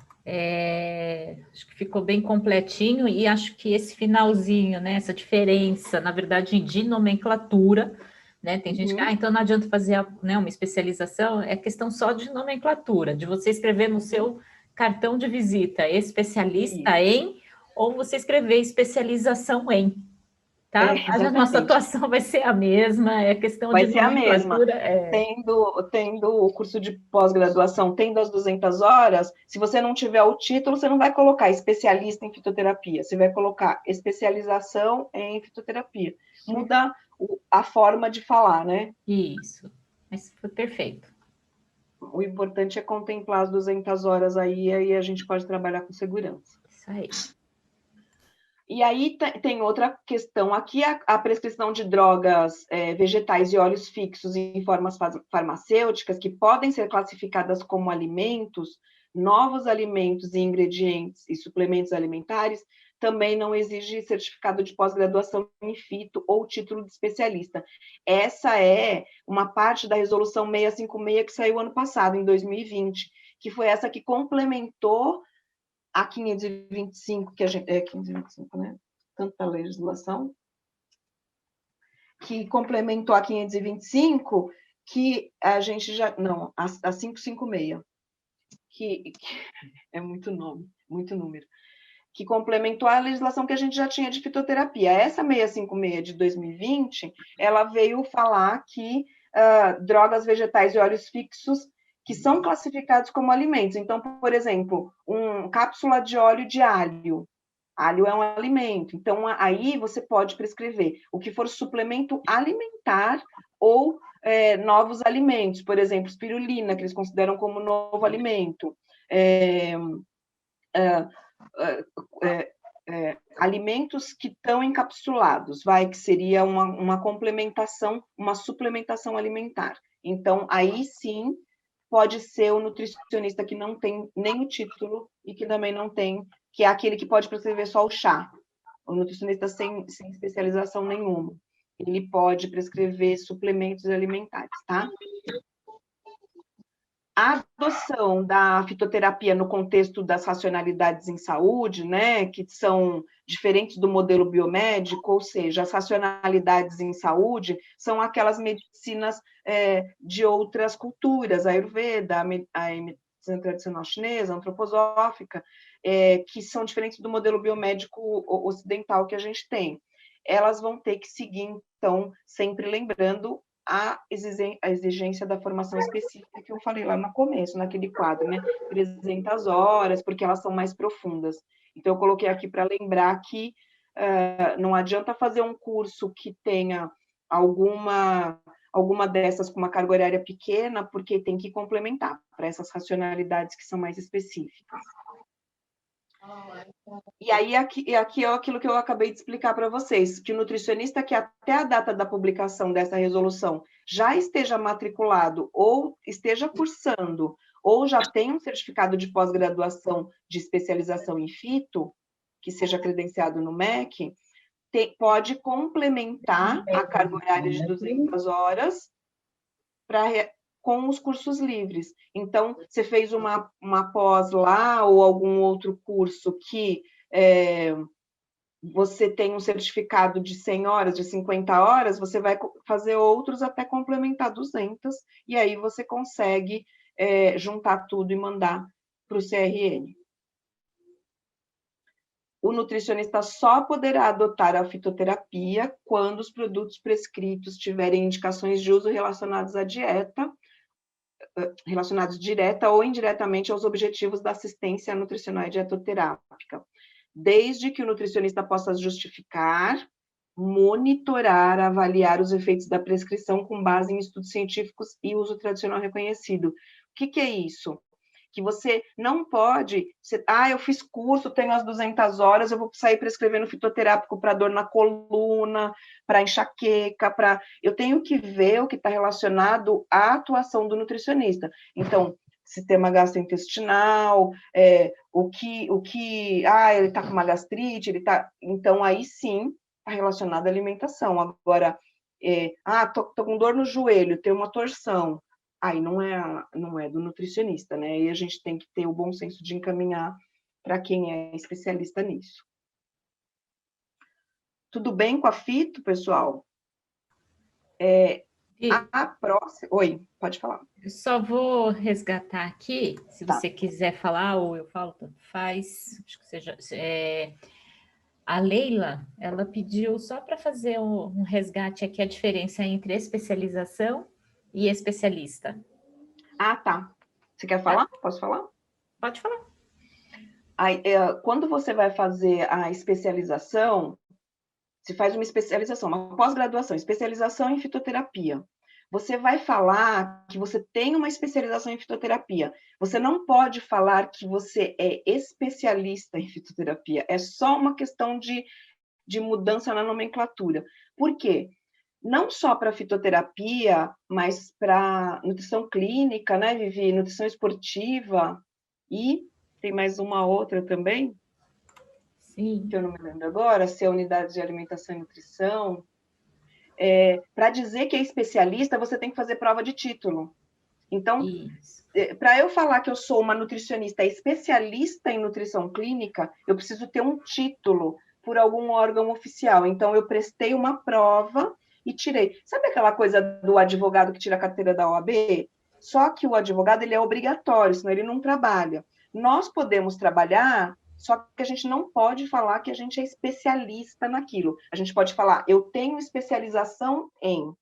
Acho que ficou bem completinho, e acho que esse finalzinho, né, essa diferença, na verdade, de nomenclatura, né? Tem gente que, então não adianta fazer uma especialização, é questão só de nomenclatura, de você escrever no seu cartão de visita especialista em, ou você escrever especialização em, tá? A nossa atuação vai ser a mesma, é questão de nomenclatura. Tendo o curso de pós-graduação, tendo as 200 horas, se você não tiver o título, você não vai colocar especialista em fitoterapia, você vai colocar especialização em fitoterapia. Muda a forma de falar, né? Isso, mas foi perfeito. O importante é contemplar as 200 horas aí a gente pode trabalhar com segurança. Isso aí. E aí tem outra questão aqui, a prescrição de drogas vegetais e óleos fixos em formas farmacêuticas que podem ser classificadas como alimentos, novos alimentos e ingredientes e suplementos alimentares, também não exige certificado de pós-graduação em fito ou título de especialista. Essa é uma parte da resolução 656 que saiu ano passado, em 2020, que foi essa que complementou a 525, que a gente, 525, né? Tanta legislação, que complementou a 525, que a gente já, não, a 556, que é muito nome, muito número, que complementou a legislação que a gente já tinha de fitoterapia. Essa 656 de 2020, ela veio falar que drogas vegetais e óleos fixos que são classificados como alimentos. Então, por exemplo, cápsula de óleo de alho. Alho é um alimento. Então, aí você pode prescrever o que for suplemento alimentar ou novos alimentos. Por exemplo, espirulina, que eles consideram como novo alimento. Alimentos que estão encapsulados, que seria uma complementação, uma suplementação alimentar. Então, aí sim, pode ser o nutricionista que não tem nem o título e que também não tem, que é aquele que pode prescrever só o chá. O nutricionista sem especialização nenhuma. Ele pode prescrever suplementos alimentares, tá? A adoção da fitoterapia no contexto das racionalidades em saúde, né, que são diferentes do modelo biomédico, ou seja, as racionalidades em saúde são aquelas medicinas de outras culturas, a Ayurveda, a medicina tradicional chinesa, a antroposófica, que são diferentes do modelo biomédico ocidental que a gente tem. Elas vão ter que seguir, então, sempre lembrando a exigência da formação específica que eu falei lá no começo, naquele quadro, né? 300 horas, porque elas são mais profundas. Então, eu coloquei aqui para lembrar que não adianta fazer um curso que tenha alguma dessas com uma carga horária pequena, porque tem que complementar para essas racionalidades que são mais específicas. E aí, aqui é aquilo que eu acabei de explicar para vocês, que o nutricionista que até a data da publicação dessa resolução já esteja matriculado ou esteja cursando, ou já tem um certificado de pós-graduação de especialização em fito, que seja credenciado no MEC, pode complementar a carga horária de 200 horas com os cursos livres. Então, você fez uma pós lá ou algum outro curso que você tem um certificado de 100 horas, de 50 horas, você vai fazer outros até complementar 200, e aí você consegue juntar tudo e mandar para o CRN. O nutricionista só poderá adotar a fitoterapia quando os produtos prescritos tiverem indicações de uso relacionados à dieta, relacionados direta ou indiretamente aos objetivos da assistência nutricional e dietoterápica, desde que o nutricionista possa justificar, monitorar, avaliar os efeitos da prescrição com base em estudos científicos e uso tradicional reconhecido. O que é isso? Que você não pode, eu fiz curso, tenho as 200 horas, eu vou sair prescrevendo fitoterápico para dor na coluna, para enxaqueca, eu tenho que ver o que está relacionado à atuação do nutricionista. Então, sistema gastrointestinal, ele está com uma gastrite, então aí sim está relacionado à alimentação. Agora, tô com dor no joelho, tem uma torção, aí não é do nutricionista, né? E a gente tem que ter o bom senso de encaminhar para quem é especialista nisso. Tudo bem com a fito, pessoal? A próxima... Oi, pode falar. Eu só vou resgatar aqui, se você quiser falar, ou eu falo, tanto faz. Acho que seja... A Leila, ela pediu só para fazer um resgate aqui, a diferença entre especialização e especialista. Ah, tá. Você quer falar? Posso falar? Pode falar. Aí, quando você vai fazer a especialização, se faz uma especialização, uma pós-graduação, especialização em fitoterapia. Você vai falar que você tem uma especialização em fitoterapia. Você não pode falar que você é especialista em fitoterapia. É só uma questão de mudança na nomenclatura. Por quê? Não só para fitoterapia, mas para nutrição clínica, né, Vivi? Nutrição esportiva, E tem mais uma outra também, Sim. que eu não me lembro agora, se é unidade de alimentação e nutrição. Para dizer que é especialista, você tem que fazer prova de título. Então, Isso. para eu falar que eu sou uma nutricionista especialista em nutrição clínica, eu preciso ter um título por algum órgão oficial. Então, eu prestei uma prova e tirei. Sabe aquela coisa do advogado que tira a carteira da OAB? Só que o advogado ele é obrigatório, senão ele não trabalha. Nós podemos trabalhar, só que a gente não pode falar que a gente é especialista naquilo. A gente pode falar, eu tenho especialização em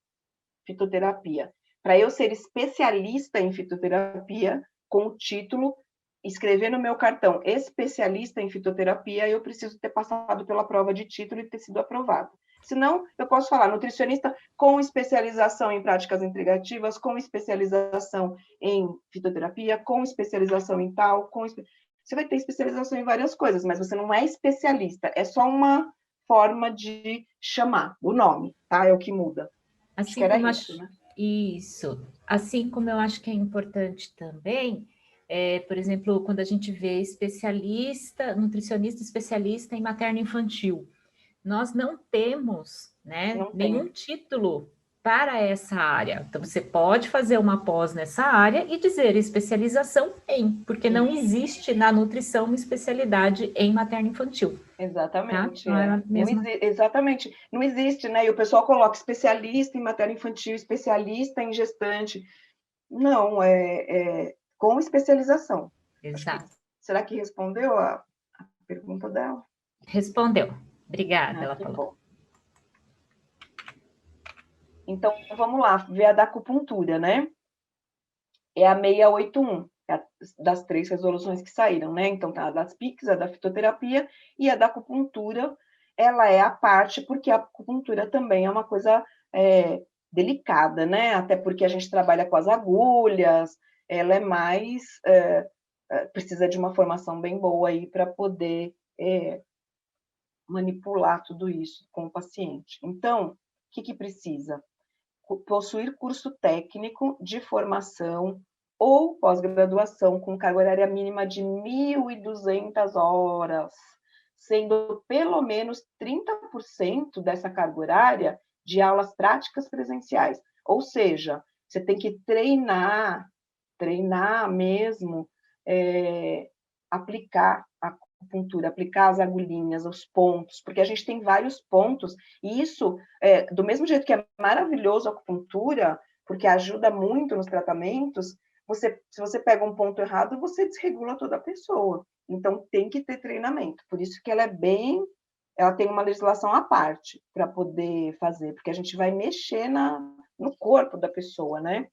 fitoterapia. Para eu ser especialista em fitoterapia, com o título, escrever no meu cartão especialista em fitoterapia, eu preciso ter passado pela prova de título e ter sido aprovado. Senão, eu posso falar nutricionista com especialização em práticas integrativas, com especialização em fitoterapia, com especialização em tal, você vai ter especialização em várias coisas, mas você não é especialista, é só uma forma de chamar o nome, tá? É o que muda. Acho que Assim era como isso, acho, né? isso, assim como eu acho que é importante também, por exemplo, quando a gente vê especialista, nutricionista especialista em materno-infantil, nós não temos, né, Não nenhum tem. título para essa área. Então, você pode fazer uma pós nessa área e dizer especialização em, porque não Isso. existe na nutrição uma especialidade em materno-infantil, tá? Exatamente, Não é a Não mesma. exatamente. Não existe, né? E o pessoal coloca especialista em matéria infantil, especialista em gestante. Não, com especialização. Acho que, Exato. será que respondeu a pergunta dela? Respondeu. Obrigada, Ah, ela que falou. bom. Então, vamos lá, ver a da acupuntura, né? É a 681, das 3 resoluções que saíram, né? Então, tá a das PICs, a da fitoterapia e a da acupuntura, ela é a parte, porque a acupuntura também é uma coisa delicada, né? Até porque a gente trabalha com as agulhas, ela é mais. Precisa de uma formação bem boa aí para poder manipular tudo isso com o paciente. Então, o que precisa? Possuir curso técnico de formação ou pós-graduação com carga horária mínima de 1.200 horas, sendo pelo menos 30% dessa carga horária de aulas práticas presenciais. Ou seja, você tem que treinar mesmo, aplicar a acupuntura, aplicar as agulhinhas, os pontos, porque a gente tem vários pontos, e isso, do mesmo jeito que é maravilhoso a acupuntura, porque ajuda muito nos tratamentos, se você pega um ponto errado, você desregula toda a pessoa. Então, tem que ter treinamento. Por isso que ela tem uma legislação à parte para poder fazer, porque a gente vai mexer no corpo da pessoa, né?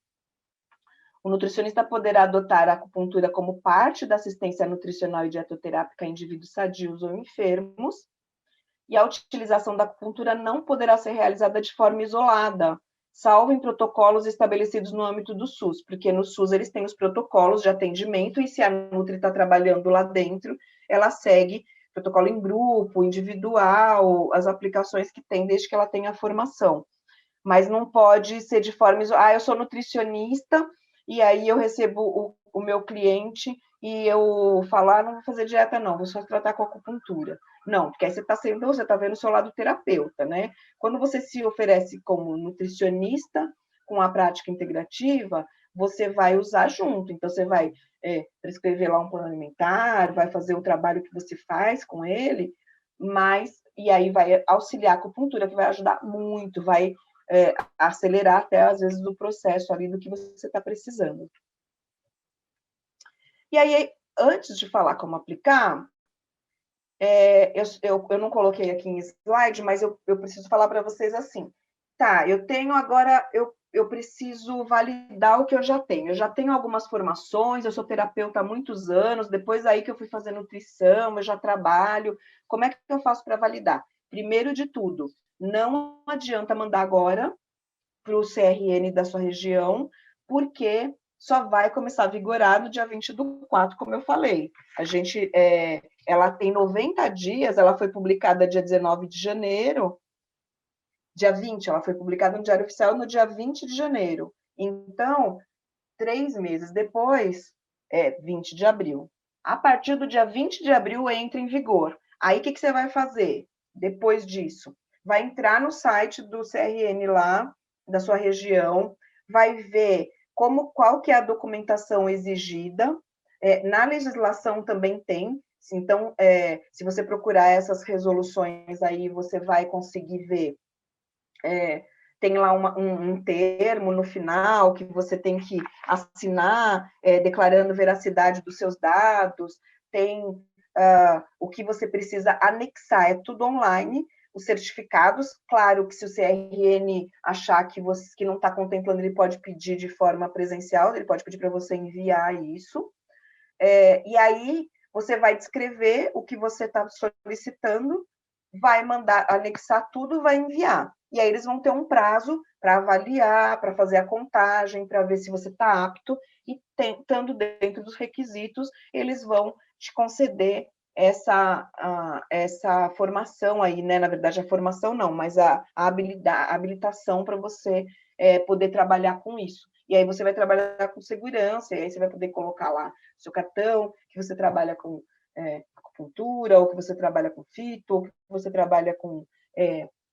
O nutricionista poderá adotar a acupuntura como parte da assistência nutricional e dietoterápica a indivíduos sadios ou enfermos, e a utilização da acupuntura não poderá ser realizada de forma isolada, salvo em protocolos estabelecidos no âmbito do SUS, porque no SUS eles têm os protocolos de atendimento, e se a Nutri está trabalhando lá dentro, ela segue protocolo em grupo, individual, as aplicações que tem, desde que ela tenha a formação. Mas não pode ser de forma isolada. Eu sou nutricionista, e aí eu recebo o meu cliente e eu falo, não vou fazer dieta não, vou só tratar com acupuntura. Não, porque aí você está vendo o seu lado terapeuta, né? Quando você se oferece como nutricionista com a prática integrativa, você vai usar junto. Então, você vai prescrever lá um plano alimentar, vai fazer o trabalho que você faz com ele, e aí vai auxiliar a acupuntura, que vai ajudar muito, vai acelerar até, às vezes, o processo ali do que você está precisando. E aí, antes de falar como aplicar, eu não coloquei aqui em slide, mas eu preciso falar para vocês assim, tá, eu tenho agora, eu preciso validar o que eu já tenho. Eu já tenho algumas formações, eu sou terapeuta há muitos anos, depois aí que eu fui fazer nutrição, eu já trabalho. Como é que eu faço para validar? Primeiro de tudo, não adianta mandar agora para o CRN da sua região, porque só vai começar a vigorar no dia 20/4, como eu falei. Ela tem 90 dias, ela foi publicada dia 19 de janeiro, dia 20, ela foi publicada no Diário Oficial no dia 20 de janeiro. Então, 3 meses depois, 20 de abril. A partir do dia 20 de abril entra em vigor. Aí, o que você vai fazer depois disso? Vai entrar no site do CRM lá, da sua região, vai ver qual que é a documentação exigida. Na legislação também tem, então, se você procurar essas resoluções aí, você vai conseguir ver, tem lá um termo no final que você tem que assinar, declarando veracidade dos seus dados, tem o que você precisa anexar, é tudo online, os certificados, claro que se o CRN achar que não está contemplando, ele pode pedir de forma presencial, ele pode pedir para você enviar isso, e aí você vai descrever o que você está solicitando, vai mandar, anexar tudo, vai enviar. E aí eles vão ter um prazo para avaliar, para fazer a contagem, para ver se você está apto, e estando dentro dos requisitos, eles vão te conceder essa formação aí, né? Na verdade, a formação não, mas a habilitação para você poder trabalhar com isso. E aí você vai trabalhar com segurança, e aí você vai poder colocar lá seu cartão, que você trabalha com acupuntura, ou que você trabalha com fito, ou que você trabalha com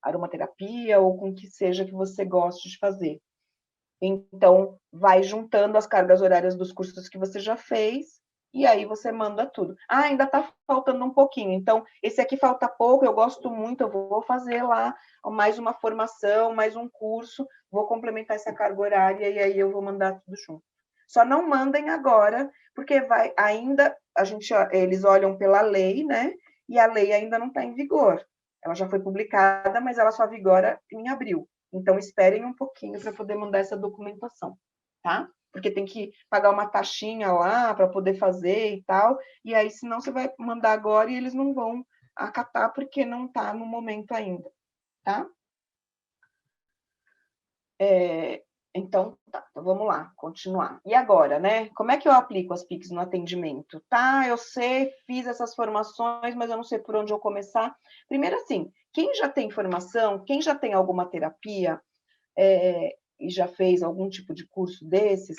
aromaterapia, ou com o que seja que você goste de fazer. Então, vai juntando as cargas horárias dos cursos que você já fez, e aí você manda tudo. Ah, ainda está faltando um pouquinho, então, esse aqui falta pouco, eu gosto muito, eu vou fazer lá mais uma formação, mais um curso, vou complementar essa carga horária, e aí eu vou mandar tudo junto. Só não mandem agora, porque eles olham pela lei, né? E a lei ainda não está em vigor. Ela já foi publicada, mas ela só vigora em abril. Então, esperem um pouquinho para poder mandar essa documentação, tá? Porque tem que pagar uma taxinha lá para poder fazer e tal, e aí, senão, você vai mandar agora e eles não vão acatar, porque não está no momento ainda, tá? Então, tá, então vamos lá, continuar. E agora, né? Como é que eu aplico as PICs no atendimento? Tá, eu sei, fiz essas formações, mas eu não sei por onde eu começar. Primeiro, assim, quem já tem formação, quem já tem alguma terapia, e já fez algum tipo de curso desses,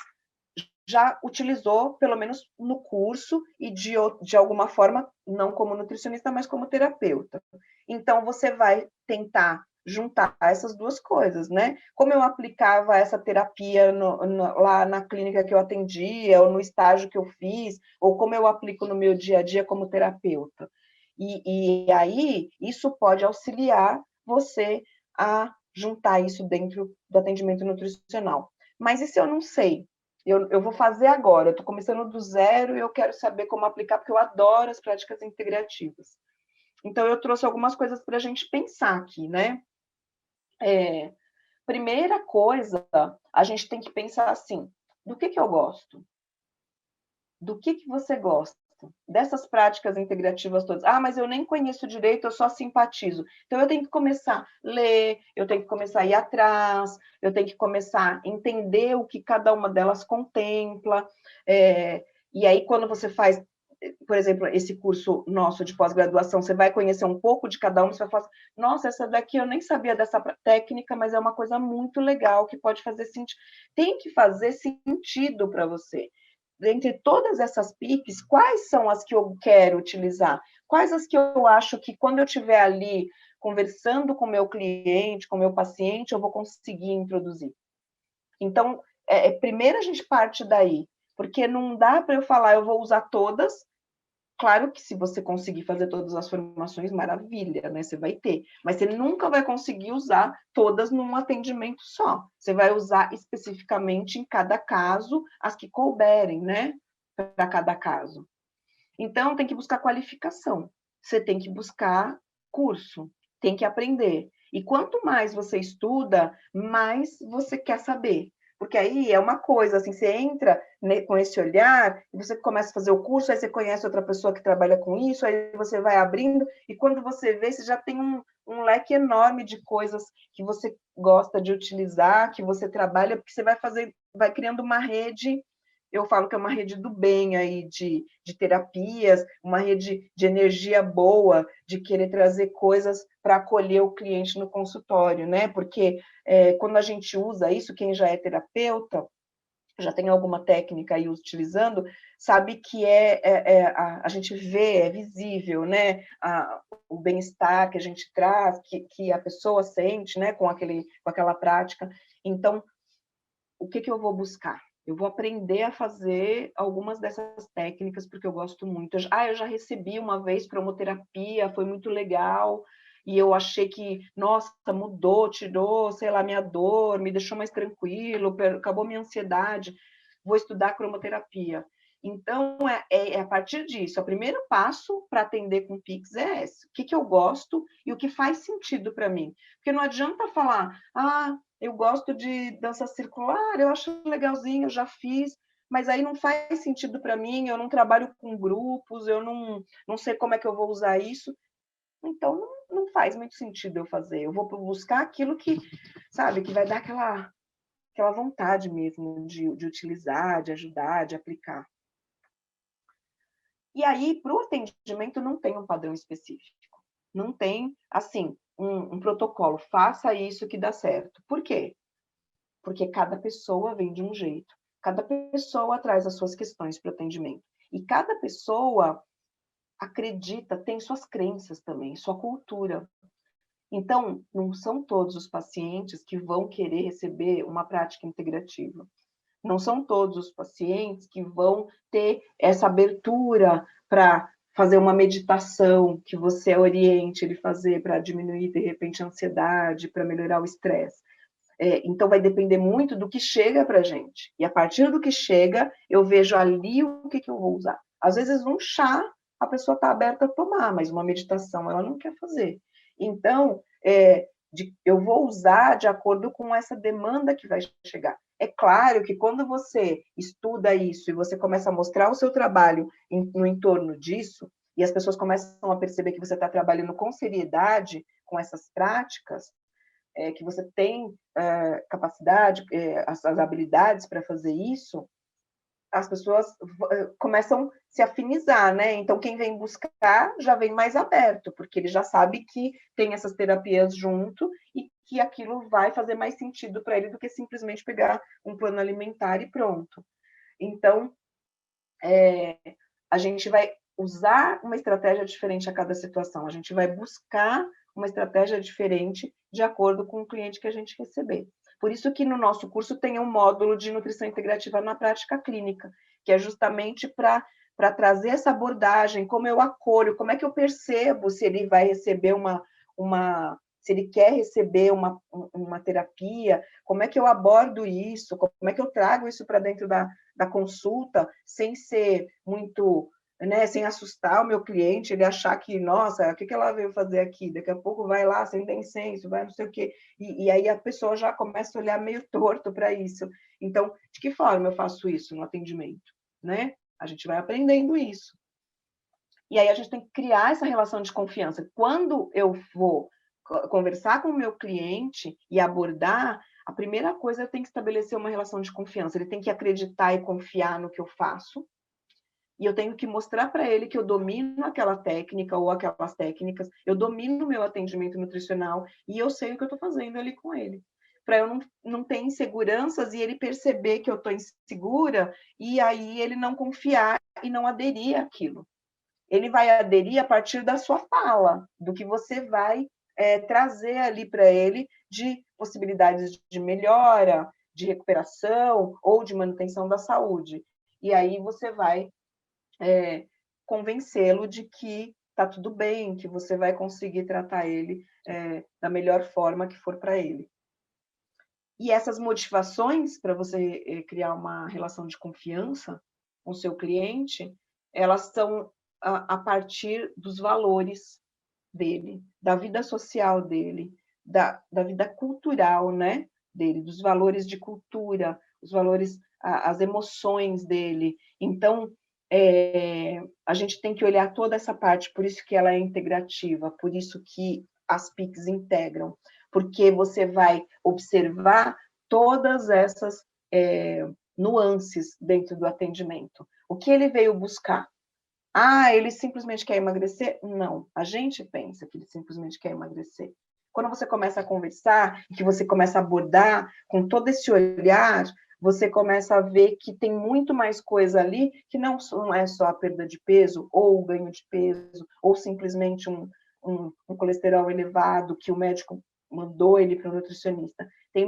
já utilizou, pelo menos no curso, e de alguma forma, não como nutricionista, mas como terapeuta. Então, você vai tentar juntar essas duas coisas, né? Como eu aplicava essa terapia lá na clínica que eu atendia, ou no estágio que eu fiz, ou como eu aplico no meu dia a dia como terapeuta. E aí, isso pode auxiliar você a juntar isso dentro do atendimento nutricional. Mas e se eu não sei? Eu vou fazer agora, eu estou começando do zero e eu quero saber como aplicar, porque eu adoro as práticas integrativas. Então, eu trouxe algumas coisas para a gente pensar aqui, né? Primeira coisa, a gente tem que pensar assim, do que eu gosto? Do que você gosta? Dessas práticas integrativas todas. Ah, mas eu nem conheço direito, eu só simpatizo. Então, eu tenho que começar a ler, eu tenho que começar a ir atrás, eu tenho que começar a entender o que cada uma delas contempla. E aí, quando você faz, por exemplo, esse curso nosso de pós-graduação, você vai conhecer um pouco de cada uma, você vai falar assim, nossa, essa daqui eu nem sabia dessa técnica, mas é uma coisa muito legal, que pode fazer sentido. Tem que fazer sentido para você. Dentre todas essas PICs, quais são as que eu quero utilizar? Quais as que eu acho que quando eu estiver ali conversando com o meu cliente, com o meu paciente, eu vou conseguir introduzir? Então, primeiro a gente parte daí, porque não dá para eu falar, eu vou usar todas. Claro que se você conseguir fazer todas as formações, maravilha, né? Você vai ter. Mas você nunca vai conseguir usar todas num atendimento só. Você vai usar especificamente em cada caso as que couberem, né? Para cada caso. Então, tem que buscar qualificação. Você tem que buscar curso. Tem que aprender. E quanto mais você estuda, mais você quer saber. Porque aí é uma coisa, assim, você entra com esse olhar, e você começa a fazer o curso, aí você conhece outra pessoa que trabalha com isso, aí você vai abrindo, e quando você vê, você já tem um leque enorme de coisas que você gosta de utilizar, que você trabalha, porque você vai criando uma rede, eu falo que é uma rede do bem aí, de terapias, uma rede de energia boa, de querer trazer coisas para acolher o cliente no consultório, né? Porque quando a gente usa isso, quem já é terapeuta, já tem alguma técnica aí utilizando, sabe que a gente vê, é visível, né, o bem-estar que a gente traz, que a pessoa sente, né, com aquela prática. Então, o que eu vou buscar? Eu vou aprender a fazer algumas dessas técnicas, porque eu gosto muito. Eu já recebi uma vez cromoterapia, foi muito legal, e eu achei que, nossa, mudou, tirou, sei lá, minha dor, me deixou mais tranquilo, acabou minha ansiedade, vou estudar cromoterapia. Então, a partir disso, o primeiro passo para atender com Pix é esse. O que eu gosto e o que faz sentido para mim. Porque não adianta falar, eu gosto de dança circular, eu acho legalzinho, eu já fiz, mas aí não faz sentido para mim, eu não trabalho com grupos, eu não sei como é que eu vou usar isso. Então, não faz muito sentido eu fazer. Eu vou buscar aquilo que, sabe, que vai dar aquela vontade mesmo de utilizar, de ajudar, de aplicar. E aí, para o atendimento, não tem um padrão específico. Não tem, assim, um protocolo. Faça isso que dá certo. Por quê? Porque cada pessoa vem de um jeito. Cada pessoa traz as suas questões para o atendimento. E cada pessoa acredita, tem suas crenças também, sua cultura. Então, não são todos os pacientes que vão querer receber uma prática integrativa. Não são todos os pacientes que vão ter essa abertura para fazer uma meditação que você oriente ele fazer para diminuir, de repente, a ansiedade, para melhorar o estresse. Então, vai depender muito do que chega para a gente. E a partir do que chega, eu vejo ali o que eu vou usar. Às vezes, um chá, a pessoa está aberta a tomar, mas uma meditação ela não quer fazer. Então, eu vou usar de acordo com essa demanda que vai chegar. É claro que quando você estuda isso e você começa a mostrar o seu trabalho no entorno disso, e as pessoas começam a perceber que você está trabalhando com seriedade com essas práticas, que você tem capacidade, as habilidades para fazer isso, as pessoas começam a se afinizar, né? Então, quem vem buscar já vem mais aberto, porque ele já sabe que tem essas terapias junto e que aquilo vai fazer mais sentido para ele do que simplesmente pegar um plano alimentar e pronto. Então, a gente vai usar uma estratégia diferente a cada situação, a gente vai buscar uma estratégia diferente de acordo com o cliente que a gente receber. Por isso que no nosso curso tem um módulo de nutrição integrativa na prática clínica, que é justamente para trazer essa abordagem, como eu acolho, como é que eu percebo se ele vai receber se ele quer receber uma terapia, como é que eu abordo isso, como é que eu trago isso para dentro da consulta, sem ser muito, né, sem assustar o meu cliente, ele achar que, nossa, o que ela veio fazer aqui? Daqui a pouco vai lá, acender incenso, vai não sei o quê. E aí a pessoa já começa a olhar meio torto para isso. Então, de que forma eu faço isso no atendimento? Né? A gente vai aprendendo isso. E aí a gente tem que criar essa relação de confiança. Quando eu vou conversar com o meu cliente e abordar, a primeira coisa, eu tenho que estabelecer uma relação de confiança. Ele tem que acreditar e confiar no que eu faço. E eu tenho que mostrar para ele que eu domino aquela técnica ou aquelas técnicas, eu domino o meu atendimento nutricional e eu sei o que eu estou fazendo ali com ele. Para eu não ter inseguranças e ele perceber que eu estou insegura e aí ele não confiar e não aderir àquilo. Ele vai aderir a partir da sua fala, do que você vai trazer ali para ele de possibilidades de melhora, de recuperação ou de manutenção da saúde. E aí você vai convencê-lo de que está tudo bem, que você vai conseguir tratar ele da melhor forma que for para ele. E essas motivações para você criar uma relação de confiança com o seu cliente, elas são a partir dos valores dele, da vida social dele, da vida cultural, né, dele, dos valores de cultura, os valores, as emoções dele. Então, a gente tem que olhar toda essa parte, por isso que ela é integrativa, por isso que as PICs integram, porque você vai observar todas essas nuances dentro do atendimento. O que ele veio buscar? Ele simplesmente quer emagrecer? Não, a gente pensa que ele simplesmente quer emagrecer. Quando você começa a conversar, que você começa a abordar com todo esse olhar, você começa a ver que tem muito mais coisa ali, que não é só a perda de peso, ou o ganho de peso, ou simplesmente um colesterol elevado, que o médico mandou ele para o nutricionista. Tem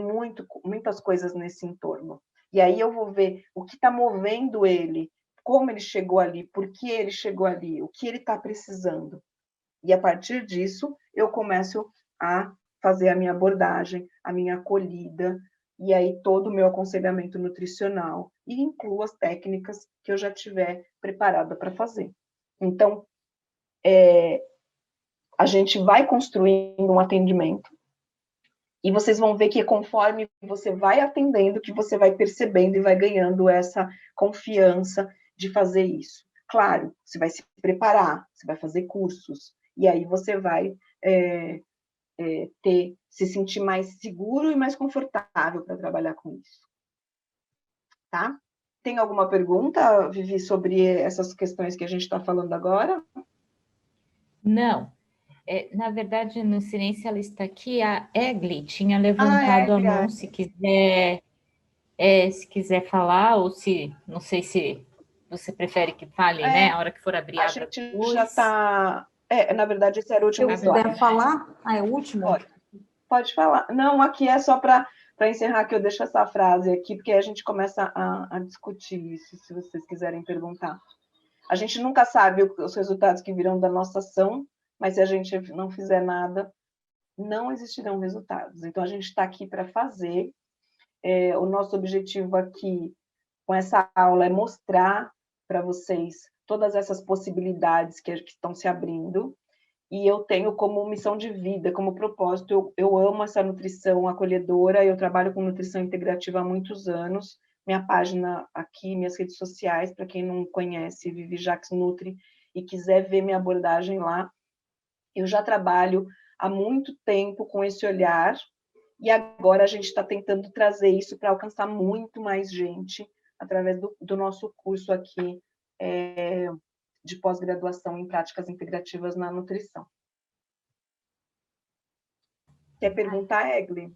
muitas coisas nesse entorno. E aí eu vou ver o que está movendo ele, como ele chegou ali, por que ele chegou ali, o que ele está precisando. E a partir disso, eu começo a fazer a minha abordagem, a minha acolhida, e aí todo o meu aconselhamento nutricional, e incluo as técnicas que eu já tiver preparada para fazer. Então, a gente vai construindo um atendimento, e vocês vão ver que conforme você vai atendendo, que você vai percebendo e vai ganhando essa confiança de fazer isso. Claro, você vai se preparar, você vai fazer cursos, e aí você vai se sentir mais seguro e mais confortável para trabalhar com isso. Tá? Tem alguma pergunta, Vivi, sobre essas questões que a gente está falando agora? Não. Na verdade, no Ciência ela está aqui, a Egli tinha levantado a mão, se quiser falar, ou se, não sei se você prefere que fale, né? A hora que for abrir, a abra gente depois. já está... na verdade, esse era o último slide. Se eu puder falar, é o último? Pode falar. Não, aqui é só para encerrar, que eu deixo essa frase aqui, porque a gente começa a discutir isso, se vocês quiserem perguntar. A gente nunca sabe os resultados que virão da nossa ação, mas se a gente não fizer nada, não existirão resultados. Então, a gente está aqui para fazer. O nosso objetivo aqui, com essa aula, é mostrar para vocês todas essas possibilidades que estão se abrindo, e eu tenho como missão de vida, como propósito, eu amo essa nutrição acolhedora, eu trabalho com nutrição integrativa há muitos anos, minha página aqui, minhas redes sociais, para quem não conhece, Vivi Jacques Nutri, e quiser ver minha abordagem lá, eu já trabalho há muito tempo com esse olhar, e agora a gente está tentando trazer isso para alcançar muito mais gente, através do nosso curso aqui, de pós-graduação em práticas integrativas na nutrição. Quer perguntar, Egli?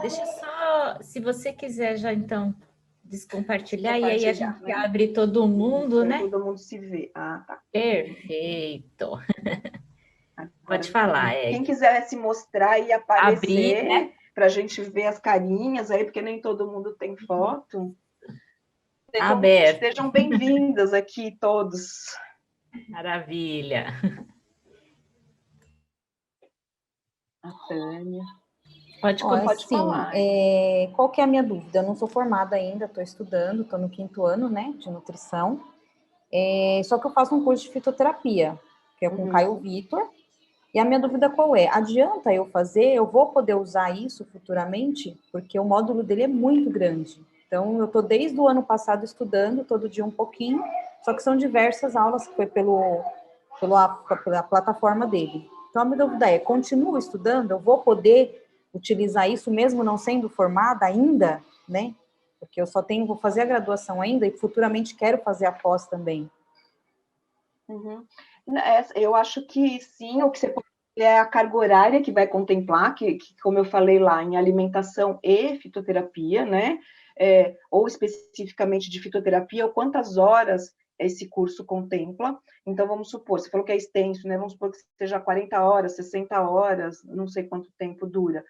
Deixa só, se você quiser já então descompartilhar, e aí a gente, né, abre todo mundo, né? Todo mundo se vê. Ah, tá. Perfeito. Agora, pode falar, Egli. Quem quiser se mostrar e aparecer, né? para a gente ver as carinhas aí, porque nem todo mundo tem foto. Sejam bem-vindas aqui todos. Maravilha. A Tânia. Pode falar. Qual que é a minha dúvida? Eu não sou formada ainda, estou estudando, estou no 5º ano, né, de nutrição. Só que eu faço um curso de fitoterapia, que é com o Caio Vitor. E a minha dúvida qual é? Adianta eu fazer? Eu vou poder usar isso futuramente? Porque o módulo dele é muito grande. Então, eu estou desde o ano passado estudando, todo dia um pouquinho, só que são diversas aulas que foi pela plataforma dele. Então, a minha dúvida é, continuo estudando? Eu vou poder utilizar isso mesmo não sendo formada ainda, né? Porque eu vou fazer a graduação ainda e futuramente quero fazer a pós também. Eu acho que sim, o que você pode é a carga horária que vai contemplar, que, como eu falei lá, em alimentação e fitoterapia, né? Ou especificamente de fitoterapia, ou quantas horas esse curso contempla. Então, vamos supor, você falou que é extenso, né? Vamos supor que seja 40 horas, 60 horas, não sei quanto tempo dura.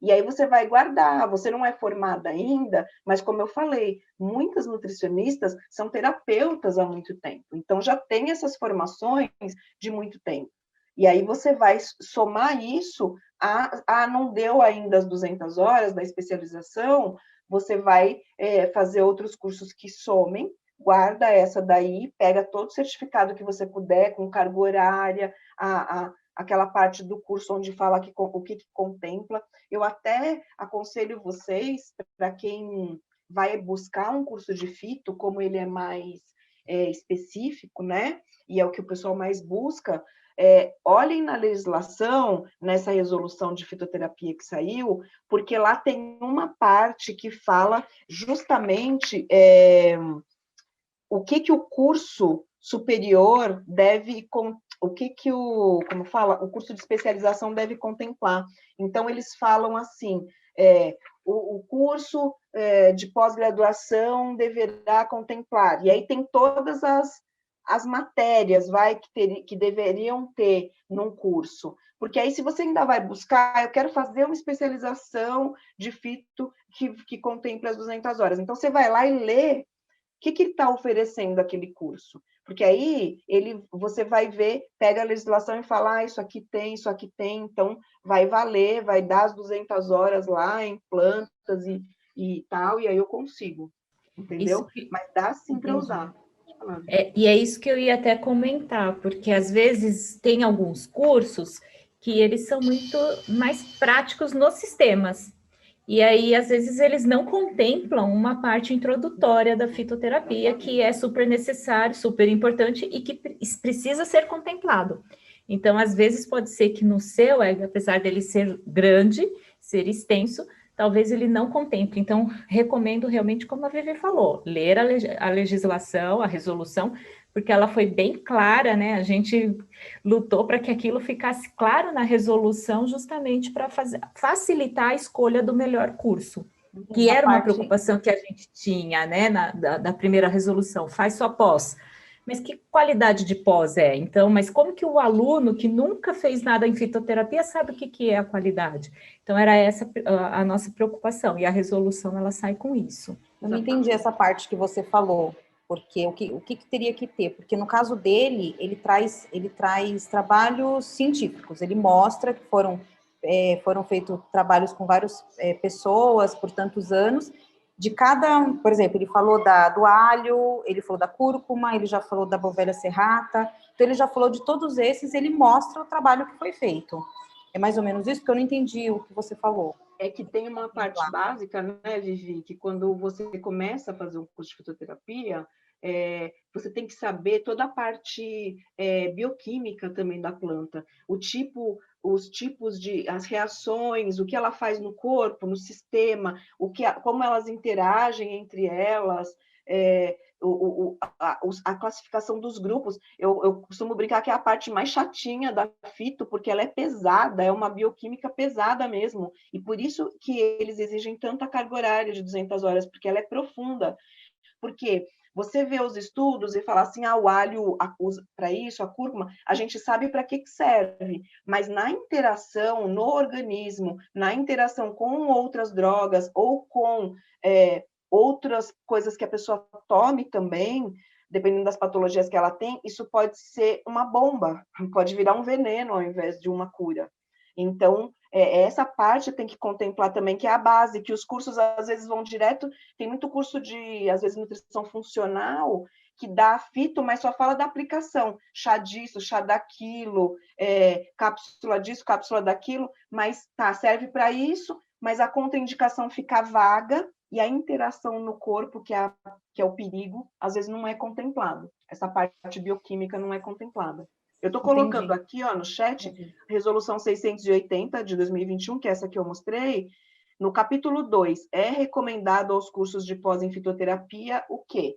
E aí você vai guardar, você não é formada ainda, mas como eu falei, muitas nutricionistas são terapeutas há muito tempo, então já tem essas formações de muito tempo. E aí você vai somar isso não deu ainda as 200 horas da especialização, você vai fazer outros cursos que somem, guarda essa daí, pega todo o certificado que você puder, com carga horária, aquela parte do curso onde fala o que contempla. Eu até aconselho vocês, para quem vai buscar um curso de fito, como ele é mais específico, né? E é o que o pessoal mais busca, olhem na legislação, nessa resolução de fitoterapia que saiu, porque lá tem uma parte que fala justamente o que o curso superior deve, o curso de especialização deve contemplar. Então, eles falam assim, o curso de pós-graduação deverá contemplar, e aí tem todas as matérias que deveriam ter num curso. Porque aí, se você ainda vai buscar, eu quero fazer uma especialização de fito que contemple as 200 horas. Então, você vai lá e lê o que ele está oferecendo aquele curso. Porque aí você vai ver, pega a legislação e fala, isso aqui tem, então vai valer, vai dar as 200 horas lá em plantas e tal, e aí eu consigo, entendeu? Mas dá sim para usar. E é isso que eu ia até comentar, porque às vezes tem alguns cursos que eles são muito mais práticos nos sistemas. E aí, às vezes, eles não contemplam uma parte introdutória da fitoterapia, que é super necessário, super importante e que precisa ser contemplado. Então, às vezes, pode ser que no seu, apesar dele ser grande, ser extenso, talvez ele não contemple. Então, recomendo realmente, como a Vivi falou, ler a legislação, a resolução, porque ela foi bem clara, né? A gente lutou para que aquilo ficasse claro na resolução, justamente para facilitar a escolha do melhor curso, que era uma preocupação que a gente tinha, né, da primeira resolução, faz só pós. Mas que qualidade de pós é? Então, mas como que o aluno que nunca fez nada em fitoterapia sabe o que é a qualidade? Então, era essa a nossa preocupação, e a resolução, ela sai com isso. Eu não entendi essa parte que você falou, porque o que teria que ter? Porque no caso dele, ele traz trabalhos científicos, ele mostra que foram feitos trabalhos com várias pessoas por tantos anos, de cada, por exemplo, ele falou do alho, ele falou da cúrcuma, ele já falou da bovélia serrata, então ele já falou de todos esses, ele mostra o trabalho que foi feito. É mais ou menos isso, porque eu não entendi o que você falou. É que tem uma parte básica, né, Vivi, que quando você começa a fazer um curso de fitoterapia, você tem que saber toda a parte bioquímica também da planta, os tipos as reações, o que ela faz no corpo, no sistema, como elas interagem entre elas, a classificação dos grupos. Eu costumo brincar que é a parte mais chatinha da fito, porque ela é pesada, é uma bioquímica pesada mesmo, e por isso que eles exigem tanta carga horária de 200 horas, porque ela é profunda. Porque você vê os estudos e fala assim, o alho para isso, a cúrcuma, a gente sabe para que serve, mas na interação no organismo, na interação com outras drogas ou com outras coisas que a pessoa tome também, dependendo das patologias que ela tem, isso pode ser uma bomba, pode virar um veneno ao invés de uma cura. Então, essa parte tem que contemplar também, que é a base, que os cursos, às vezes, vão direto, tem muito curso de, às vezes, nutrição funcional, que dá fito, mas só fala da aplicação, chá disso, chá daquilo, cápsula disso, cápsula daquilo, mas serve para isso, mas a contraindicação fica vaga, e a interação no corpo, que é o perigo, às vezes não é contemplado. Essa parte bioquímica não é contemplada. Eu estou colocando aqui no chat, resolução 680 de 2021, que é essa que eu mostrei, no capítulo 2, é recomendado aos cursos de pós em fitoterapia o quê?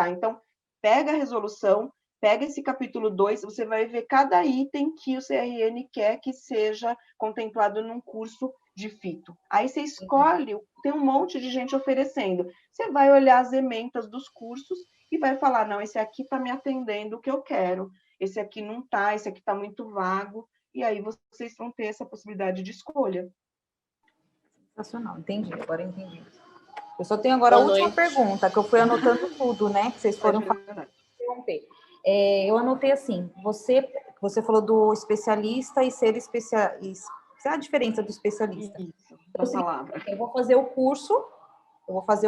Então, pega a resolução, pega esse capítulo 2, você vai ver cada item que o CRN quer que seja contemplado num curso de fito. Aí você escolhe, tem um monte de gente oferecendo. Você vai olhar as ementas dos cursos e vai falar, não, esse aqui está me atendendo o que eu quero. Esse aqui não está, esse aqui está muito vago, e aí vocês vão ter essa possibilidade de escolha. Sensacional, entendi, agora entendi. Eu só tenho agora a última pergunta, que eu fui anotando tudo, né, que vocês foram interromper. Eu anotei assim, você falou do especialista e ser especialista, a diferença do especialista. Isso, da palavra. Eu vou fazer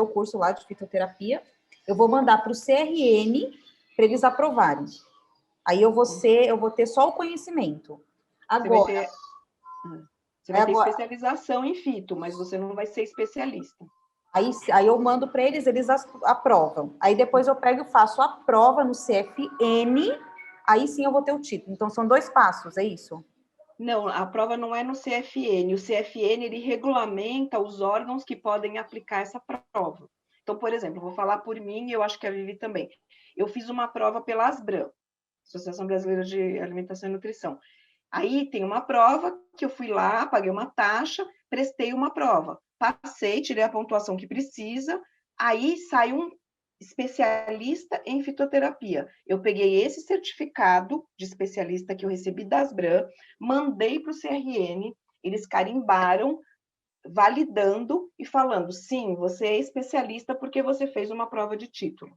o curso lá de fitoterapia, eu vou mandar para o CRN para eles aprovarem. Aí eu vou ter só o conhecimento. Agora, você vai ter especialização em fito, mas você não vai ser especialista. Aí eu mando para eles aprovam. Aí depois eu pego e faço a prova no CFN, aí sim eu vou ter o título. Então são 2 passos, é isso? Não, a prova não é no CFN. O CFN, ele regulamenta os órgãos que podem aplicar essa prova. Então, por exemplo, eu vou falar por mim e eu acho que a Vivi também. Eu fiz uma prova pela ASBRAM, Associação Brasileira de Alimentação e Nutrição. Aí tem uma prova que eu fui lá, paguei uma taxa, prestei uma prova. passei, tirei a pontuação que precisa, aí sai um especialista em fitoterapia. Eu peguei esse certificado de especialista que eu recebi da Asbram, mandei para o CRN, eles carimbaram, validando e falando, sim, você é especialista porque você fez uma prova de título.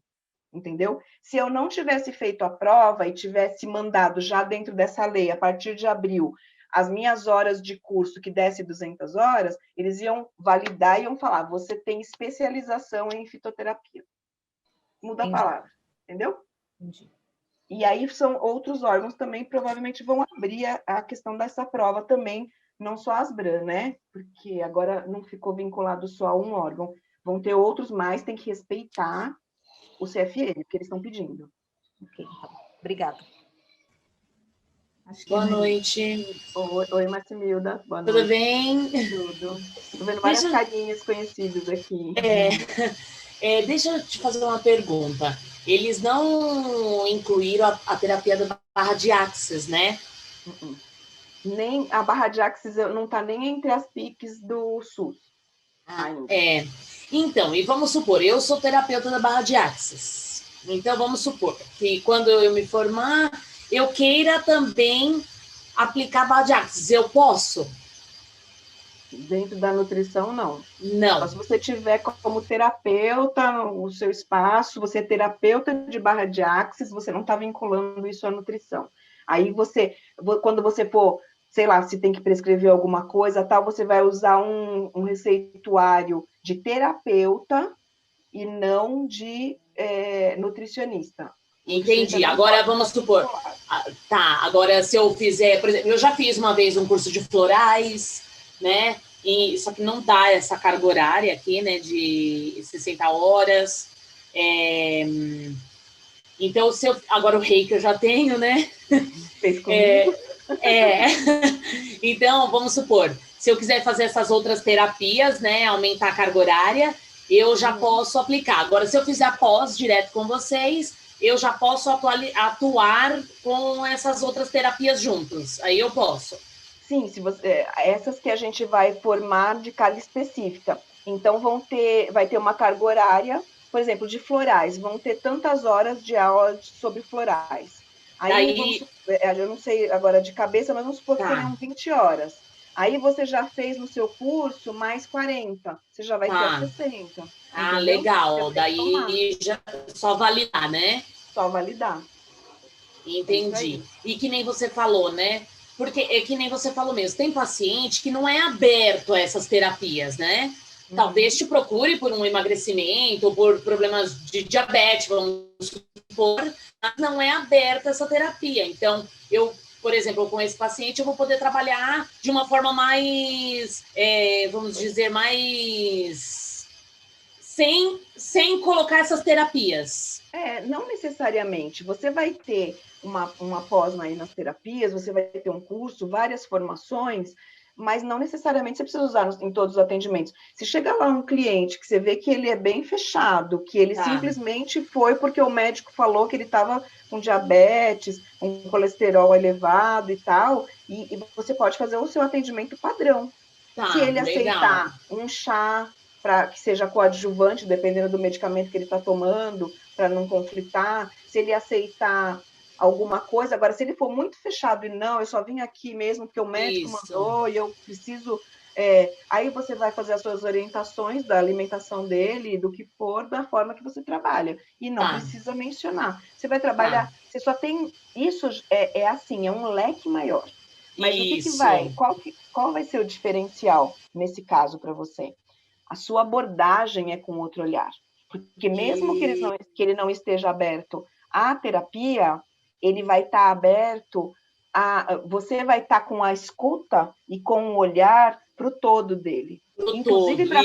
Entendeu? Se eu não tivesse feito a prova e tivesse mandado já dentro dessa lei, a partir de abril, as minhas horas de curso que desse 200 horas, eles iam validar e iam falar, você tem especialização em fitoterapia. Muda a palavra, entendeu? Entendi. E aí são outros órgãos também provavelmente vão abrir a questão dessa prova também, não só a Asbram, né? Porque agora não ficou vinculado só a um órgão. Vão ter outros mais, tem que respeitar o CFN, que eles estão pedindo. Ok, então. Obrigada. Boa noite. Oi, Martimilda. Boa noite. Tudo bem? Tudo. Estou vendo várias carinhas conhecidas aqui. Deixa eu te fazer uma pergunta. Eles não incluíram a terapia da barra de axis, né? Nem a barra de axis não está nem entre as PICs do SUS. Ainda. Então, e vamos supor, eu sou terapeuta da barra de axis. Então, vamos supor que quando eu me formar, eu queira também aplicar a barra de axis. Eu posso? Dentro da nutrição, não. Não. Só se você tiver como terapeuta no seu espaço, você é terapeuta de barra de axis, você não está vinculando isso à nutrição. Aí quando você for, sei lá, se tem que prescrever alguma coisa, tal, você vai usar um receituário de terapeuta e não de nutricionista. Entendi. Agora vamos supor. Tá, agora se eu fizer, por exemplo, eu já fiz uma vez um curso de florais, né? Só que não dá essa carga horária aqui, né? De 60 horas. Então, agora o reiki eu já tenho, né? Fez comigo? Então, vamos supor, se eu quiser fazer essas outras terapias, né? Aumentar a carga horária, eu já posso aplicar. Agora, se eu fizer pós direto com vocês, eu já posso atuar com essas outras terapias juntos. Aí eu posso. Sim, essas que a gente vai formar de carga específica. Então, vai ter uma carga horária, por exemplo, de florais. Vão ter tantas horas de aula sobre florais. Aí eu não sei agora de cabeça, mas vamos supor que seriam 20 horas. Aí você já fez no seu curso mais 40. Você já vai ter as 60. Ah, legal. Daí já só validar, né? Só validar. Entendi. E que nem você falou, né? Porque é que nem você falou mesmo, tem paciente que não é aberto a essas terapias, né? Talvez te procure por um emagrecimento, ou por problemas de diabetes, vamos supor, mas não é aberta essa terapia. Então, por exemplo, com esse paciente, eu vou poder trabalhar de uma forma mais, vamos dizer, mais... Sem colocar essas terapias. Não necessariamente. Você vai ter uma pós aí nas terapias, você vai ter um curso, várias formações, mas não necessariamente você precisa usar em todos os atendimentos. Se chega lá um cliente que você vê que ele é bem fechado, que ele simplesmente foi porque o médico falou que ele estava com diabetes, com colesterol elevado e tal, e você pode fazer o seu atendimento padrão. Se ele aceitar um chá, para que seja coadjuvante, dependendo do medicamento que ele está tomando, para não conflitar, se ele aceitar alguma coisa. Agora, se ele for muito fechado e não, eu só vim aqui mesmo porque o médico mandou e eu preciso... aí você vai fazer as suas orientações da alimentação dele, do que for, da forma que você trabalha. E não precisa mencionar. Você vai trabalhar... Você só tem... Isso assim, é um leque maior. Mas o que vai... Qual vai ser o diferencial nesse caso para você? A sua abordagem é com outro olhar. Porque mesmo que ele não esteja aberto à terapia, ele vai estar aberto você vai estar com a escuta e com o olhar para o todo dele. Inclusive para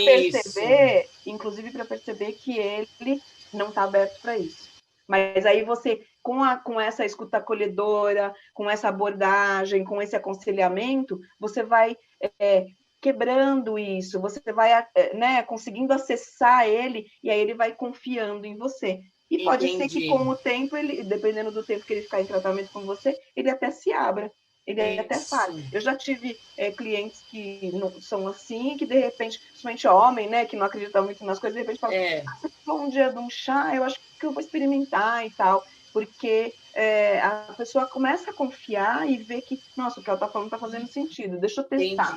perceber que ele não está aberto para isso. Mas aí você, com essa escuta acolhedora, com essa abordagem, com esse aconselhamento, você vai quebrando isso, você vai conseguindo acessar ele, e aí ele vai confiando em você. E pode ser que com o tempo, dependendo do tempo que ele ficar em tratamento com você, ele até se abra. Ele até Isso. fala. Eu já tive clientes que não são assim, que de repente, principalmente homem, né, que não acredita muito nas coisas, de repente fala, você falou um dia de um chá, eu acho que eu vou experimentar e tal, porque a pessoa começa a confiar e ver que, nossa, o que ela está falando está fazendo sentido, deixa eu testar.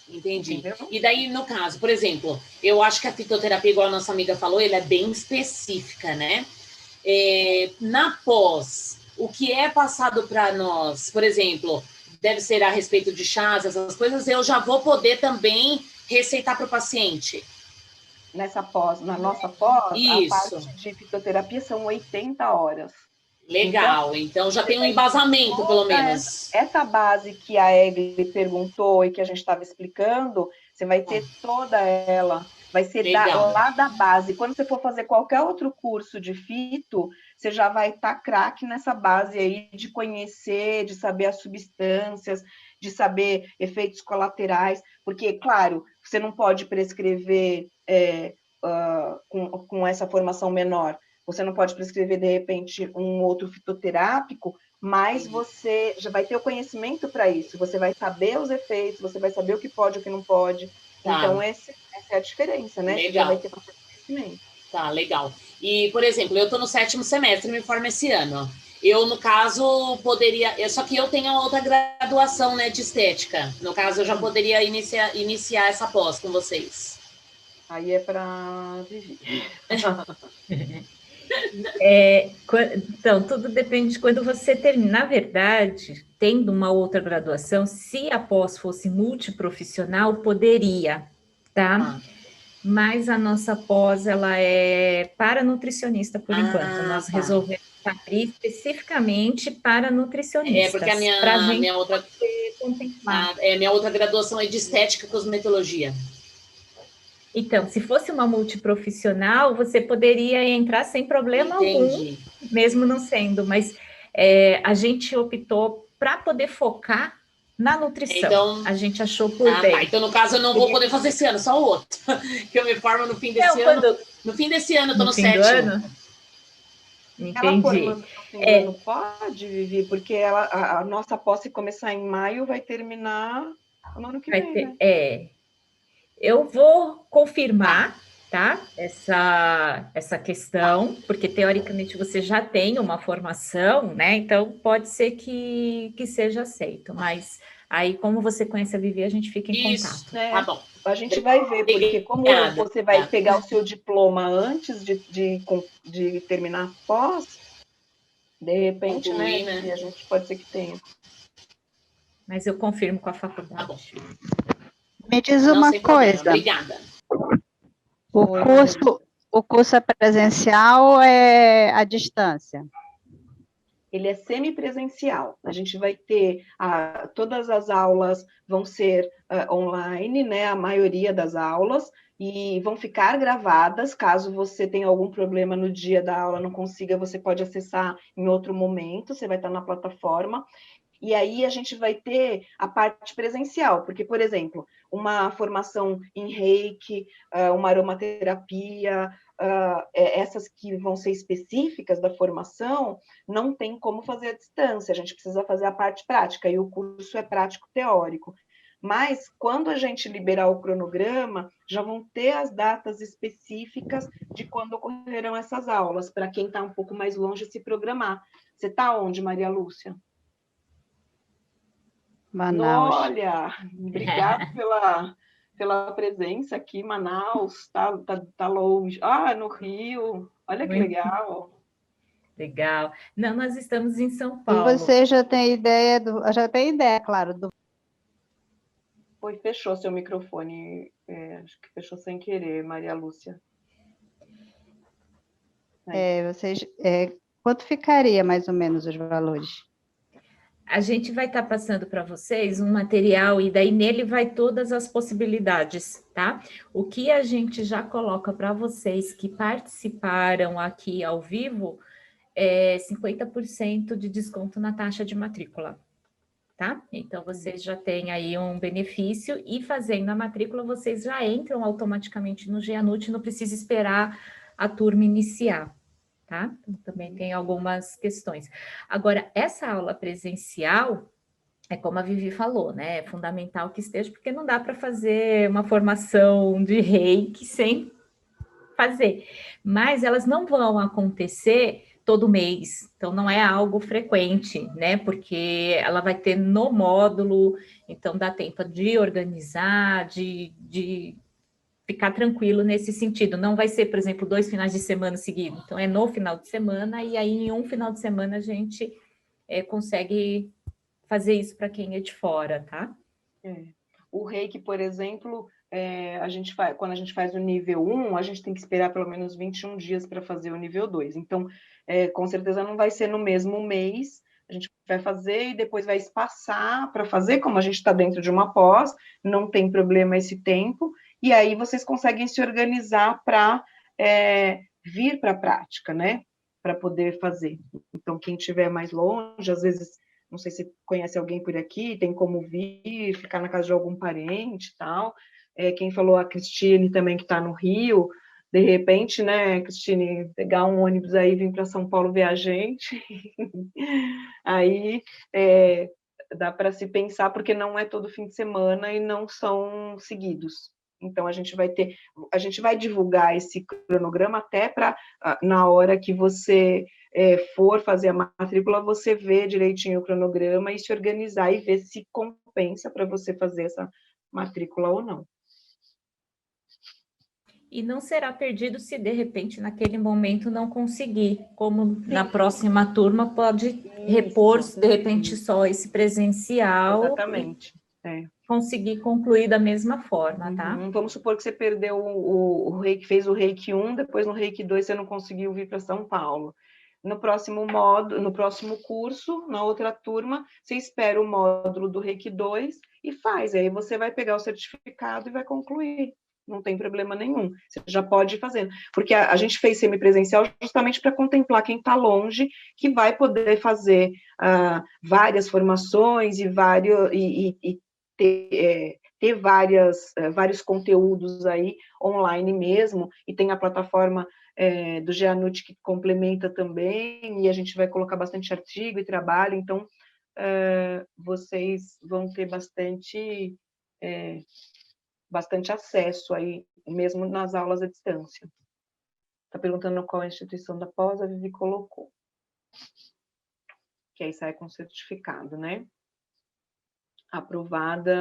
Entendi. Entendeu? E daí, no caso, por exemplo, eu acho que a fitoterapia, igual a nossa amiga falou, ela é bem específica, né? Na pós, o que é passado para nós, por exemplo, deve ser a respeito de chás, essas coisas, eu já vou poder também receitar para o paciente. Na nossa pós, Isso. a parte de fitoterapia são 80 horas. Legal, então já tem um embasamento, pelo menos. Essa base que a Egli perguntou e que a gente estava explicando, você vai ter toda ela, vai ser lá da base. Quando você for fazer qualquer outro curso de fito, você já vai estar craque nessa base aí de conhecer, de saber as substâncias, de saber efeitos colaterais, porque, claro, você não pode prescrever com essa formação menor. Você não pode prescrever, de repente, um outro fitoterápico, mas você já vai ter o conhecimento para isso. Você vai saber os efeitos, você vai saber o que pode e o que não pode. Tá. Então, essa é a diferença, né? Legal. Você já vai ter conhecimento. Tá, legal. E, por exemplo, eu estou no 7º semestre, me formo esse ano. Eu, no caso, poderia... Só que eu tenho outra graduação, né, de estética. No caso, eu já poderia iniciar essa pós com vocês. Aí é para Vivi. Então, tudo depende de quando você termina. Na verdade, tendo uma outra graduação, se a pós fosse multiprofissional, poderia, tá? Mas a nossa pós, ela é para nutricionista, por enquanto. Nós resolvemos abrir especificamente para nutricionistas. Porque a minha outra graduação é de estética e cosmetologia. Então, se fosse uma multiprofissional, você poderia entrar sem problema algum, mesmo não sendo, mas a gente optou para poder focar na nutrição. Então, a gente achou por bem. Tá. Então, no caso, eu não vou poder fazer esse ano, só o outro. Que eu me formo no fim desse ano. No fim desse ano, eu tô no 7º. Entendi. Ela formando no fim do ano pode, Vivi, porque a nossa pós, se começar em maio, vai terminar no ano que vem, né? Eu vou confirmar, tá? Essa questão, porque teoricamente você já tem uma formação, né? Então pode ser que seja aceito, mas aí, como você conhece a Vivi, a gente fica em contato. Tá bom. A gente vai ver, porque como você vai pegar o seu diploma antes de terminar a pós, de repente, né? A gente pode ser que tenha. Mas eu confirmo com a faculdade. Tá bom. Me diz uma coisa. Obrigada. O curso é presencial ou é à distância? Ele é semipresencial. A gente vai ter todas as aulas vão ser online, né? A maioria das aulas, e vão ficar gravadas. Caso você tenha algum problema no dia da aula, não consiga, você pode acessar em outro momento, você vai estar na plataforma. E aí a gente vai ter a parte presencial, porque, por exemplo, uma formação em reiki, uma aromaterapia, essas que vão ser específicas da formação, não tem como fazer à distância, a gente precisa fazer a parte prática, e o curso é prático-teórico. Mas, quando a gente liberar o cronograma, já vão ter as datas específicas de quando ocorrerão essas aulas, para quem está um pouco mais longe se programar. Você está onde, Maria Lúcia? Manaus. Olha, obrigada pela presença aqui, Manaus, tá longe. No Rio, olha que legal. Legal. Não, nós estamos em São Paulo. E você já tem ideia, claro, do... Fechou seu microfone, acho que fechou sem querer, Maria Lúcia. Quanto ficaria, mais ou menos, os valores? A gente vai estar passando para vocês um material e daí nele vai todas as possibilidades, tá? O que a gente já coloca para vocês que participaram aqui ao vivo é 50% de desconto na taxa de matrícula, tá? Então, vocês já têm aí um benefício e fazendo a matrícula, vocês já entram automaticamente no GEANUT, não precisa esperar a turma iniciar. Tá? Então, também tem algumas questões. Agora, essa aula presencial, É como a Vivi falou, né? É fundamental que esteja, porque não dá para fazer uma formação de reiki sem fazer. Mas elas não vão acontecer todo mês, então não é algo frequente, né? Porque ela vai ter no módulo, então dá tempo de organizar, de ficar tranquilo nesse sentido. Não vai ser, por exemplo, 2 finais de semana seguidos. Então, é no final de semana, e aí em um final de semana a gente consegue fazer isso para quem é de fora, tá? O reiki, por exemplo, quando a gente faz o nível 1, a gente tem que esperar pelo menos 21 dias para fazer o nível 2. Então, com certeza não vai ser no mesmo mês, a gente vai fazer e depois vai espaçar para fazer, como a gente está dentro de uma pós, não tem problema esse tempo, e aí vocês conseguem se organizar para vir para a prática, né? Para poder fazer. Então, quem estiver mais longe, às vezes não sei se conhece alguém por aqui, tem como vir, ficar na casa de algum parente e tal. Quem falou a Cristine também, que está no Rio, de repente, né, Cristine, pegar um ônibus aí e vir para São Paulo ver a gente, aí dá para se pensar, porque não é todo fim de semana e não são seguidos. Então, a gente vai divulgar esse cronograma até para, na hora que você for fazer a matrícula, você vê direitinho o cronograma e se organizar e ver se compensa para você fazer essa matrícula ou não. E não será perdido se, de repente, naquele momento não conseguir, como Sim. Na próxima turma pode repor, de repente, só esse presencial. Exatamente. Conseguir concluir da mesma forma, tá? Vamos supor que você perdeu o reiki, fez o reiki 1, depois no reiki 2 você não conseguiu vir para São Paulo. No próximo curso, na outra turma, você espera o módulo do reiki 2 e faz. Aí você vai pegar o certificado e vai concluir. Não tem problema nenhum. Você já pode ir fazendo. Porque a gente fez semipresencial justamente para contemplar quem está longe, que vai poder fazer várias formações e ter vários conteúdos aí online mesmo, e tem a plataforma do Geanut que complementa também, e a gente vai colocar bastante artigo e trabalho, então vocês vão ter bastante acesso aí, mesmo nas aulas à distância. Está perguntando qual é a instituição da pós, a Vivi colocou. Que aí sai com certificado, né? Aprovada...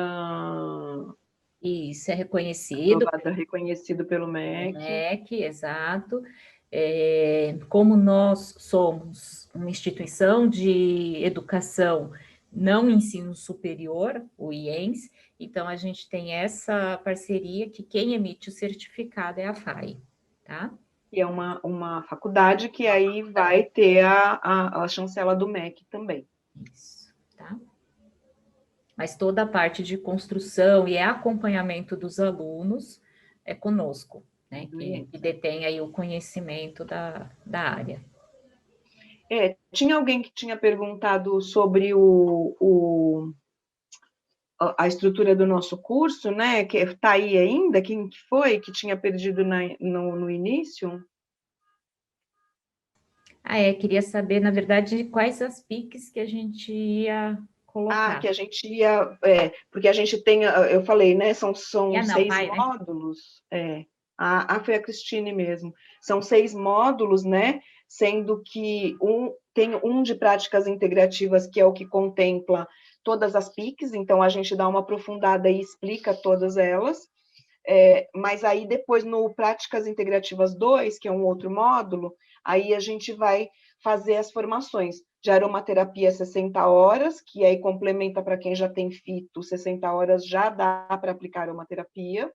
Isso, é reconhecido. Reconhecido pelo MEC. MEC, exato. Como nós somos uma instituição de educação, não ensino superior, o IENS, então a gente tem essa parceria que quem emite o certificado é a FAI, tá? E é uma faculdade que aí vai ter a chancela do MEC também. Isso, tá? Mas toda a parte de construção e acompanhamento dos alunos é conosco, né? Que detém aí o conhecimento da área. Tinha alguém que tinha perguntado sobre a estrutura do nosso curso, né? Que está aí ainda, quem que foi que tinha perdido no início? Queria saber, na verdade, quais as PICs que a gente ia colocar. Que a gente ia... porque a gente tem, eu falei, né? São 6 módulos. Né? Foi a Cristine mesmo. São 6 módulos, né? Sendo que tem um de práticas integrativas, que é o que contempla todas as PICs, então a gente dá uma aprofundada e explica todas elas. Mas aí depois no Práticas Integrativas 2, que é um outro módulo, aí a gente vai fazer as formações de aromaterapia 60 horas, que aí complementa para quem já tem fito, 60 horas já dá para aplicar aromaterapia,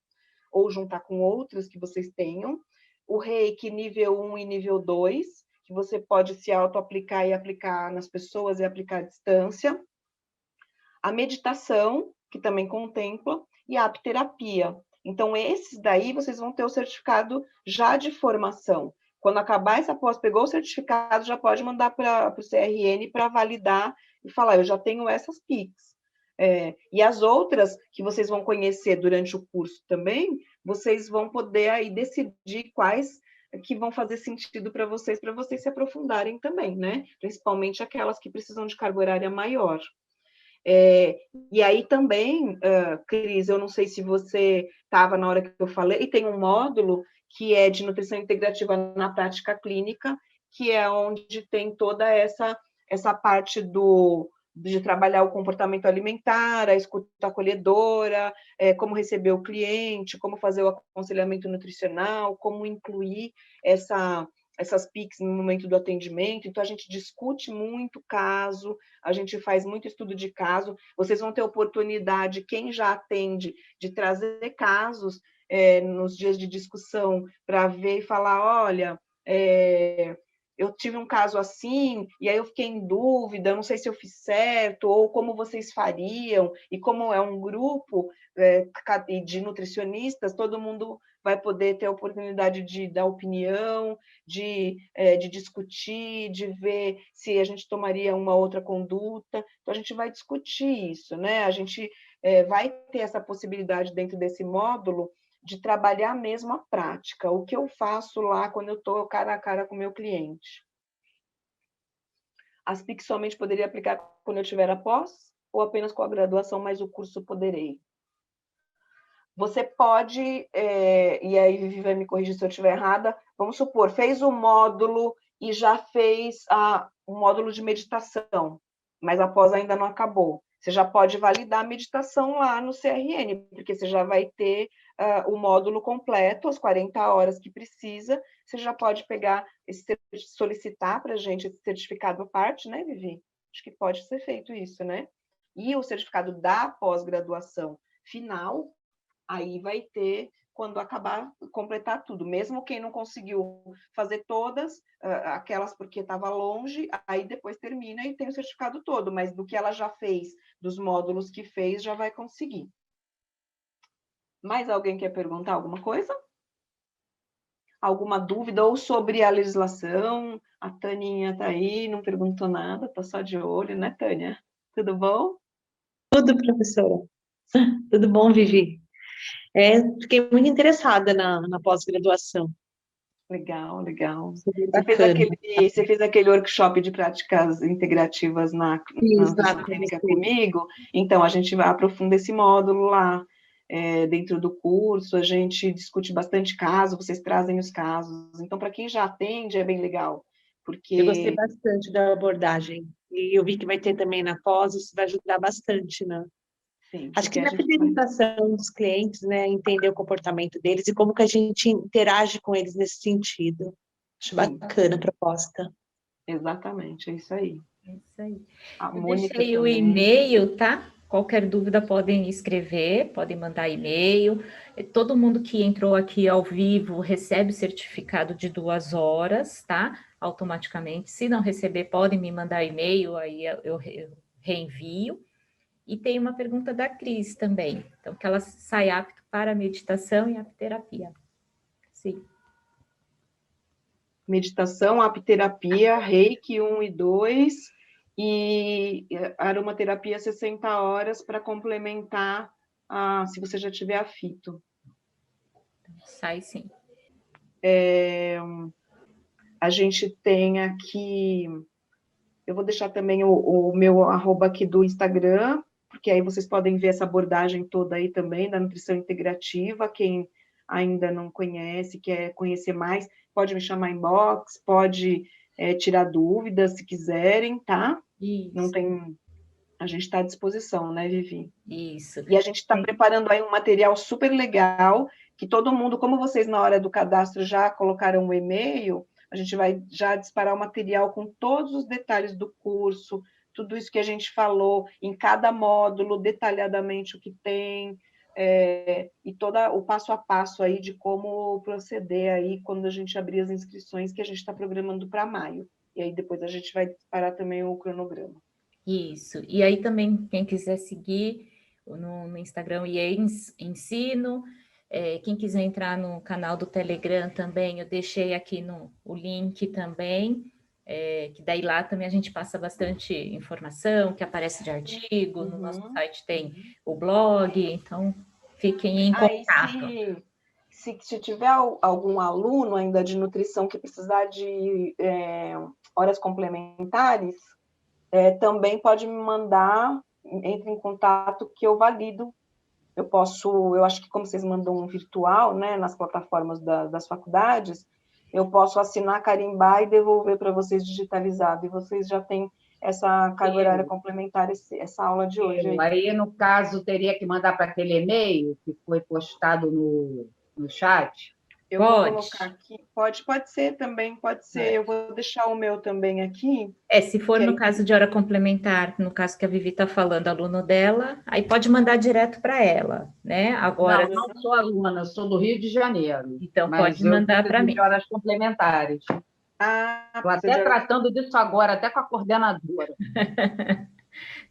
ou juntar com outras que vocês tenham. O reiki nível 1 e nível 2, que você pode se auto-aplicar e aplicar nas pessoas e aplicar à distância. A meditação, que também contempla, e a apterapia. Então, esses daí, vocês vão ter o certificado já de formação. Quando acabar essa pós, pegou o certificado, já pode mandar para o CRN para validar e falar, eu já tenho essas PICs. E as outras, que vocês vão conhecer durante o curso também, vocês vão poder aí decidir quais que vão fazer sentido para vocês se aprofundarem também, né? Principalmente aquelas que precisam de carga horária maior. E aí também, Cris, eu não sei se você estava na hora que eu falei, e tem um módulo que é de nutrição integrativa na prática clínica, que é onde tem toda essa parte de trabalhar o comportamento alimentar, a escuta acolhedora, como receber o cliente, como fazer o aconselhamento nutricional, como incluir essas PICs no momento do atendimento. Então, a gente discute muito caso, a gente faz muito estudo de caso. Vocês vão ter oportunidade, quem já atende, de trazer casos nos dias de discussão para ver e falar, olha, eu tive um caso assim, e aí eu fiquei em dúvida, não sei se eu fiz certo, ou como vocês fariam, e como é um grupo de nutricionistas, todo mundo vai poder ter a oportunidade de dar opinião, de discutir, de ver se a gente tomaria uma outra conduta. Então, a gente vai discutir isso, né? A gente vai ter essa possibilidade dentro desse módulo de trabalhar mesmo a prática, o que eu faço lá quando eu estou cara a cara com o meu cliente. As PICs somente poderia aplicar quando eu tiver a pós, ou apenas com a graduação, mas o curso poderei? Você pode, e aí Vivi vai me corrigir se eu estiver errada, vamos supor, fez o módulo e já fez o módulo de meditação, mas a pós ainda não acabou. Você já pode validar a meditação lá no CRN, porque você já vai ter o módulo completo, as 40 horas que precisa, você já pode pegar, solicitar para a gente esse certificado à parte, né, Vivi? Acho que pode ser feito isso, né? E o certificado da pós-graduação final, aí vai ter, quando acabar, completar tudo. Mesmo quem não conseguiu fazer todas, aquelas porque estava longe, aí depois termina e tem o certificado todo, mas do que ela já fez, dos módulos que fez, já vai conseguir. Mais alguém quer perguntar alguma coisa? Alguma dúvida? Ou sobre a legislação? A Taninha está aí, não perguntou nada, está só de olho, né, Tânia? Tudo bom? Tudo, professora. Tudo bom, Vivi? Fiquei muito interessada na pós-graduação. Legal, legal. Bacana. Você fez aquele workshop de práticas integrativas na clínica comigo? Então, a gente aprofunda esse módulo lá, dentro do curso, a gente discute bastante caso, vocês trazem os casos. Então, para quem já atende, é bem legal, porque... Eu gostei bastante da abordagem. E eu vi que vai ter também na pós, isso vai ajudar bastante, né? Sim, acho que na fidelização dos clientes, né, entender o comportamento deles e como que a gente interage com eles nesse sentido. Acho bacana a proposta. Exatamente, é isso aí. É isso aí. A Eu Mônica deixei o e-mail, tá? Qualquer dúvida podem escrever, podem mandar e-mail. Todo mundo que entrou aqui ao vivo recebe o certificado de 2 horas, tá? Automaticamente. Se não receber, podem me mandar e-mail, aí eu reenvio. E tem uma pergunta da Cris também. Então, que ela sai apto para a meditação e apterapia. Sim. Meditação, apterapia, reiki 1 e 2, e aromaterapia 60 horas para complementar, se você já tiver a fito. Sai sim. A gente tem aqui, eu vou deixar também o meu arroba aqui do Instagram, porque aí vocês podem ver essa abordagem toda aí também, da nutrição integrativa. Quem ainda não conhece, quer conhecer mais, pode me chamar em inbox, pode tirar dúvidas se quiserem, tá? Isso. Não tem... A gente está à disposição, né, Vivi? Isso. E a gente está preparando aí um material super legal, que todo mundo, como vocês na hora do cadastro já colocaram o e-mail, a gente vai já disparar o material com todos os detalhes do curso, tudo isso que a gente falou, em cada módulo, detalhadamente o que tem, e todo o passo a passo aí de como proceder aí quando a gente abrir as inscrições, que a gente está programando para maio. E aí depois a gente vai disparar também o cronograma. Isso. E aí também, quem quiser seguir no Instagram IENS Ensino, quem quiser entrar no canal do Telegram também, eu deixei aqui o link também, que daí lá também a gente passa bastante informação, que aparece de artigo, no nosso site tem o blog, então fiquem em contato. Se tiver algum aluno ainda de nutrição que precisar de horas complementares, também pode me mandar entre em contato que eu valido. Eu acho que como vocês mandam um virtual, né, nas plataformas das faculdades, eu posso assinar, carimbar e devolver para vocês digitalizado, e vocês já têm essa carga horária complementar, essa aula de hoje. Aí, no caso, teria que mandar para aquele e-mail que foi postado no chat? Eu vou colocar aqui, pode ser também, pode ser, eu vou deixar o meu também aqui. Se for no caso de hora complementar, no caso que a Vivi está falando, aluno dela, aí pode mandar direto para ela, né? Agora... Não sou aluna, sou do Rio de Janeiro. Então, pode mandar para mim. De horas complementares. Estou até tratando disso agora, até com a coordenadora.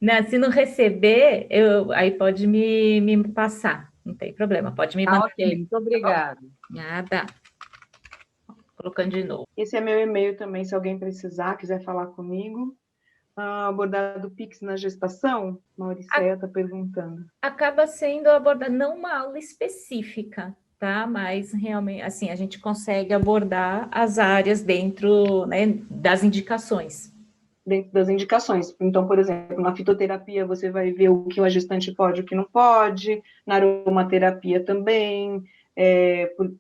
Não, se não receber, aí pode me passar, não tem problema, pode me mandar. Ok, muito obrigada. Nada. Colocando de novo. Esse é meu e-mail também, se alguém precisar, quiser falar comigo. Abordado Pix na gestação? Mauricéia está perguntando. Acaba sendo abordado, não uma aula específica, tá? Mas realmente, assim, a gente consegue abordar as áreas dentro, né, das indicações. Dentro das indicações. Então, por exemplo, na fitoterapia você vai ver o que a gestante pode e o que não pode, na aromaterapia também,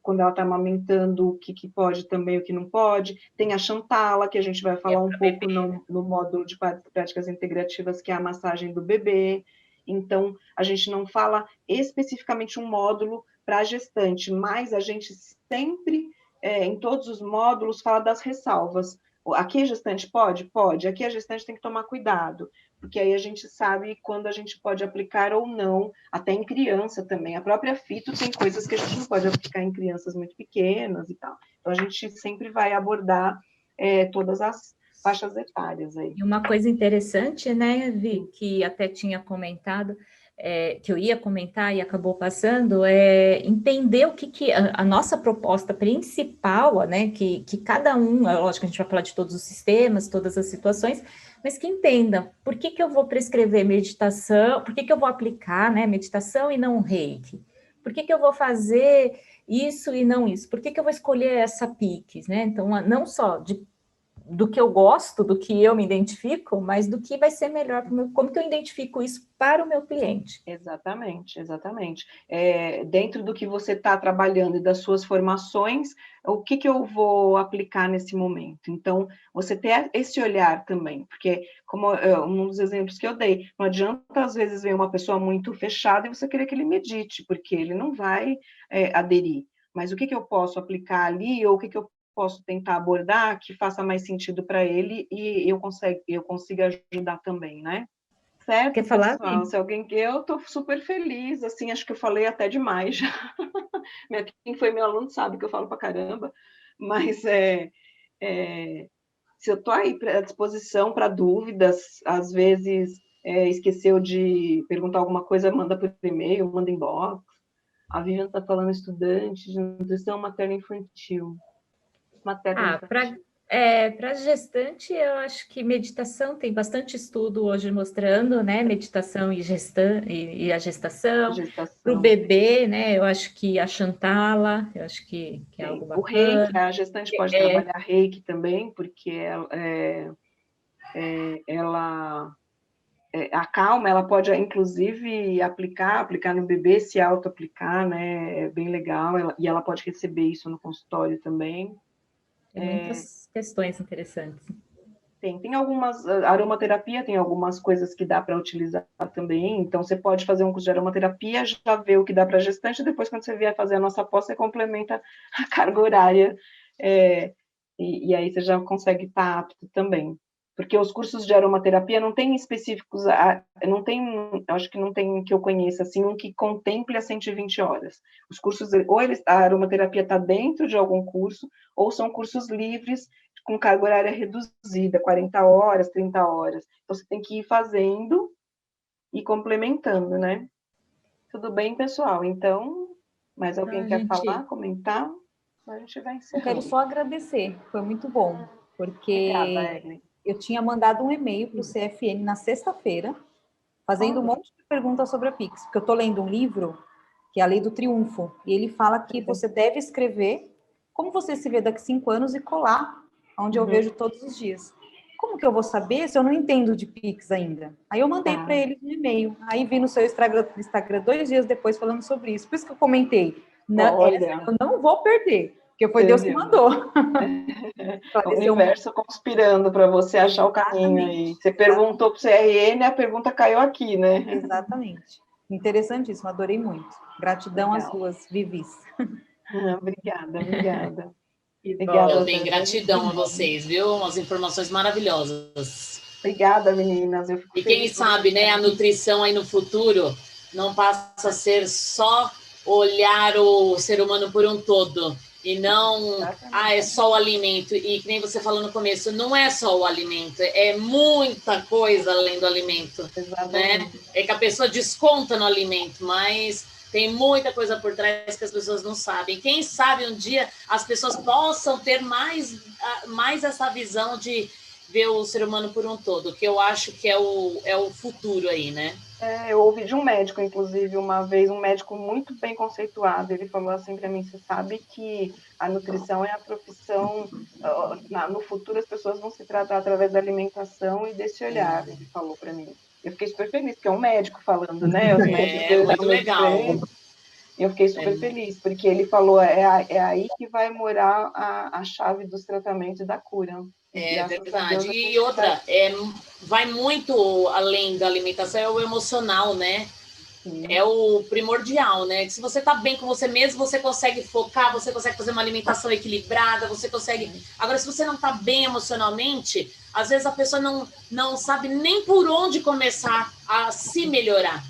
quando ela está amamentando, o que pode também, o que não pode. Tem a Chantala, que a gente vai falar um pouco no módulo de práticas integrativas, que é a massagem do bebê. Então, a gente não fala especificamente um módulo para a gestante, mas a gente sempre, em todos os módulos, fala das ressalvas. Aqui a gestante pode? Pode. Aqui a gestante tem que tomar cuidado, porque aí a gente sabe quando a gente pode aplicar ou não, até em criança também. A própria fito tem coisas que a gente não pode aplicar em crianças muito pequenas e tal. Então, a gente sempre vai abordar todas as faixas etárias aí. E uma coisa interessante, né, Vi, que até tinha comentado, que eu ia comentar e acabou passando, entender o que a nossa proposta principal, né, que cada um, lógico que a gente vai falar de todos os sistemas, todas as situações, mas que entenda por que eu vou prescrever meditação, por que eu vou aplicar, né, meditação e não reiki, por que eu vou fazer isso e não isso, por que eu vou escolher essa PIX, né, então não só do que eu gosto, do que eu me identifico, mas do que vai ser melhor para o meu, como que eu identifico isso para o meu cliente. Exatamente, exatamente. Dentro do que você está trabalhando e das suas formações, o que eu vou aplicar nesse momento? Então, você ter esse olhar também, porque, como um dos exemplos que eu dei, não adianta, às vezes, ver uma pessoa muito fechada e você querer que ele medite, porque ele não vai aderir. Mas o que eu posso aplicar ali, ou o que eu posso tentar abordar que faça mais sentido para ele e eu consiga ajudar também, né? Certo, quer falar? Pessoal? Se alguém quer, eu estou super feliz, assim, acho que eu falei até demais já. Quem foi meu aluno sabe que eu falo para caramba, mas se eu estou aí à disposição para dúvidas, às vezes esqueceu de perguntar alguma coisa, manda por e-mail, manda inbox. A Vivian está falando estudante de nutrição materno-infantil. Para gestante, eu acho que meditação tem bastante estudo hoje mostrando, né? Meditação e a gestação. Para o bebê, né? Eu acho que a Chantala, eu acho que é algo bacana. O reiki, a gestante pode trabalhar reiki também, porque ela acalma, ela pode, inclusive, aplicar no bebê, se auto-aplicar, né? É bem legal, e ela pode receber isso no consultório também. Tem muitas questões interessantes. Tem algumas, aromaterapia tem algumas coisas que dá para utilizar também, então você pode fazer um curso de aromaterapia, já vê o que dá para gestante, depois quando você vier fazer a nossa pós, você complementa a carga horária, e aí você já consegue estar apto também. Porque os cursos de aromaterapia não tem específicos, acho que não tem que eu conheça, assim, um que contemple as 120 horas. Os cursos, a aromaterapia está dentro de algum curso, ou são cursos livres, com carga horária reduzida, 40 horas, 30 horas. Então, você tem que ir fazendo e complementando, né? Tudo bem, pessoal? Então, mais alguém quer falar, comentar? A gente vai encerrando. Eu quero só agradecer, foi muito bom, porque... Obrigada, Evelyn. Eu tinha mandado um e-mail para o CFN na sexta-feira, fazendo um monte de perguntas sobre a Pix, porque eu estou lendo um livro, que é a Lei do Triunfo, e ele fala que você deve escrever como você se vê daqui a 5 anos e colar, onde eu vejo todos os dias. como que eu vou saber se eu não entendo de Pix ainda? Aí eu mandei para eles um e-mail. Aí vi no seu Instagram 2 dias depois falando sobre isso. Por isso que eu comentei. Eu não vou perder, porque foi Deus que mandou. O universo conspirando para você achar o caminho aí. Você perguntou para o CRN, a pergunta caiu aqui, né? Exatamente. Interessantíssimo, adorei muito. Gratidão às duas Vivis. Obrigada. Eu tenho gratidão a vocês, viu? Umas informações maravilhosas. Obrigada, meninas. E quem sabe, né, a nutrição aí no futuro não passa a ser só olhar o ser humano por um todo, e não, é só o alimento. E que nem você falou no começo, não é só o alimento, é muita coisa além do alimento. Né? É que a pessoa desconta no alimento, mas tem muita coisa por trás que as pessoas não sabem. Quem sabe um dia as pessoas possam ter mais essa visão de ver o ser humano por um todo, que eu acho que é o futuro aí, né? Eu ouvi de um médico, inclusive, uma vez, um médico muito bem conceituado, ele falou assim para mim, você sabe que a nutrição é a profissão, no futuro as pessoas vão se tratar através da alimentação e desse olhar, ele falou para mim. Eu fiquei super feliz, porque é um médico falando, né? Os médicos muito legal. Eu fiquei super feliz, porque ele falou, é aí que vai morar a chave dos tratamentos e da cura. É verdade. E outra, vai muito além da alimentação, é o emocional, né? Sim. É o primordial, né? Que se você tá bem com você mesmo, você consegue focar, você consegue fazer uma alimentação equilibrada, você consegue... Agora, se você não tá bem emocionalmente, às vezes a pessoa não sabe nem por onde começar a se melhorar.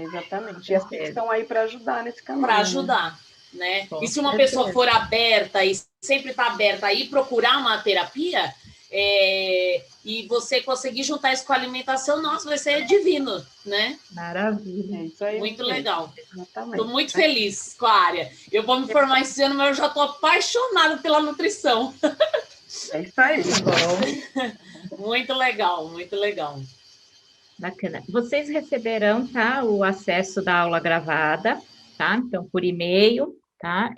Exatamente. E as pessoas estão aí para ajudar nesse caminho. Para ajudar, né? E se uma pessoa for aberta e sempre está aberta a ir procurar uma terapia, e você conseguir juntar isso com a alimentação, nossa, vai ser divino, né? Maravilha. Isso aí. Muito legal. Estou muito feliz com a área. Eu vou me formar esse ano, mas eu já estou apaixonada pela nutrição. É isso aí. Muito legal, muito legal. Bacana. Vocês receberão, tá, o acesso da aula gravada, tá? Então, por e-mail, tá?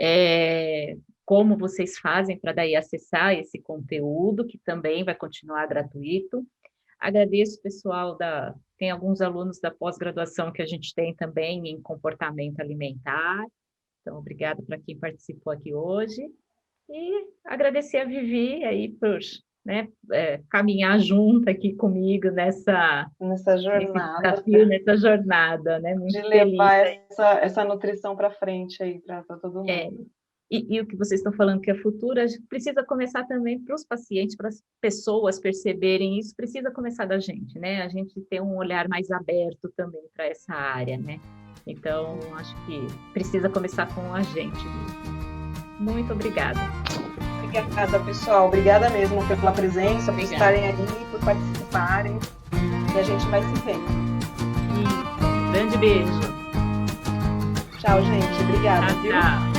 Como vocês fazem para daí acessar esse conteúdo, que também vai continuar gratuito. Agradeço, pessoal, tem alguns alunos da pós-graduação que a gente tem também em comportamento alimentar. Então, obrigada para quem participou aqui hoje. E agradecer a Vivi aí por... né, caminhar junto aqui comigo nessa jornada, desafio, nessa jornada, né? Muito de levar feliz, essa nutrição para frente aí para todo mundo. E o que vocês estão falando que é futuro, a gente precisa começar também para os pacientes, para as pessoas perceberem isso, precisa começar da gente, né? A gente ter um olhar mais aberto também para essa área, né? Então, acho que precisa começar com a gente. Muito obrigada. Obrigada, pessoal. Obrigada mesmo pela presença, por estarem aí, por participarem. E a gente vai se vendo. Um grande beijo. Tchau, gente. Obrigada. Tchau.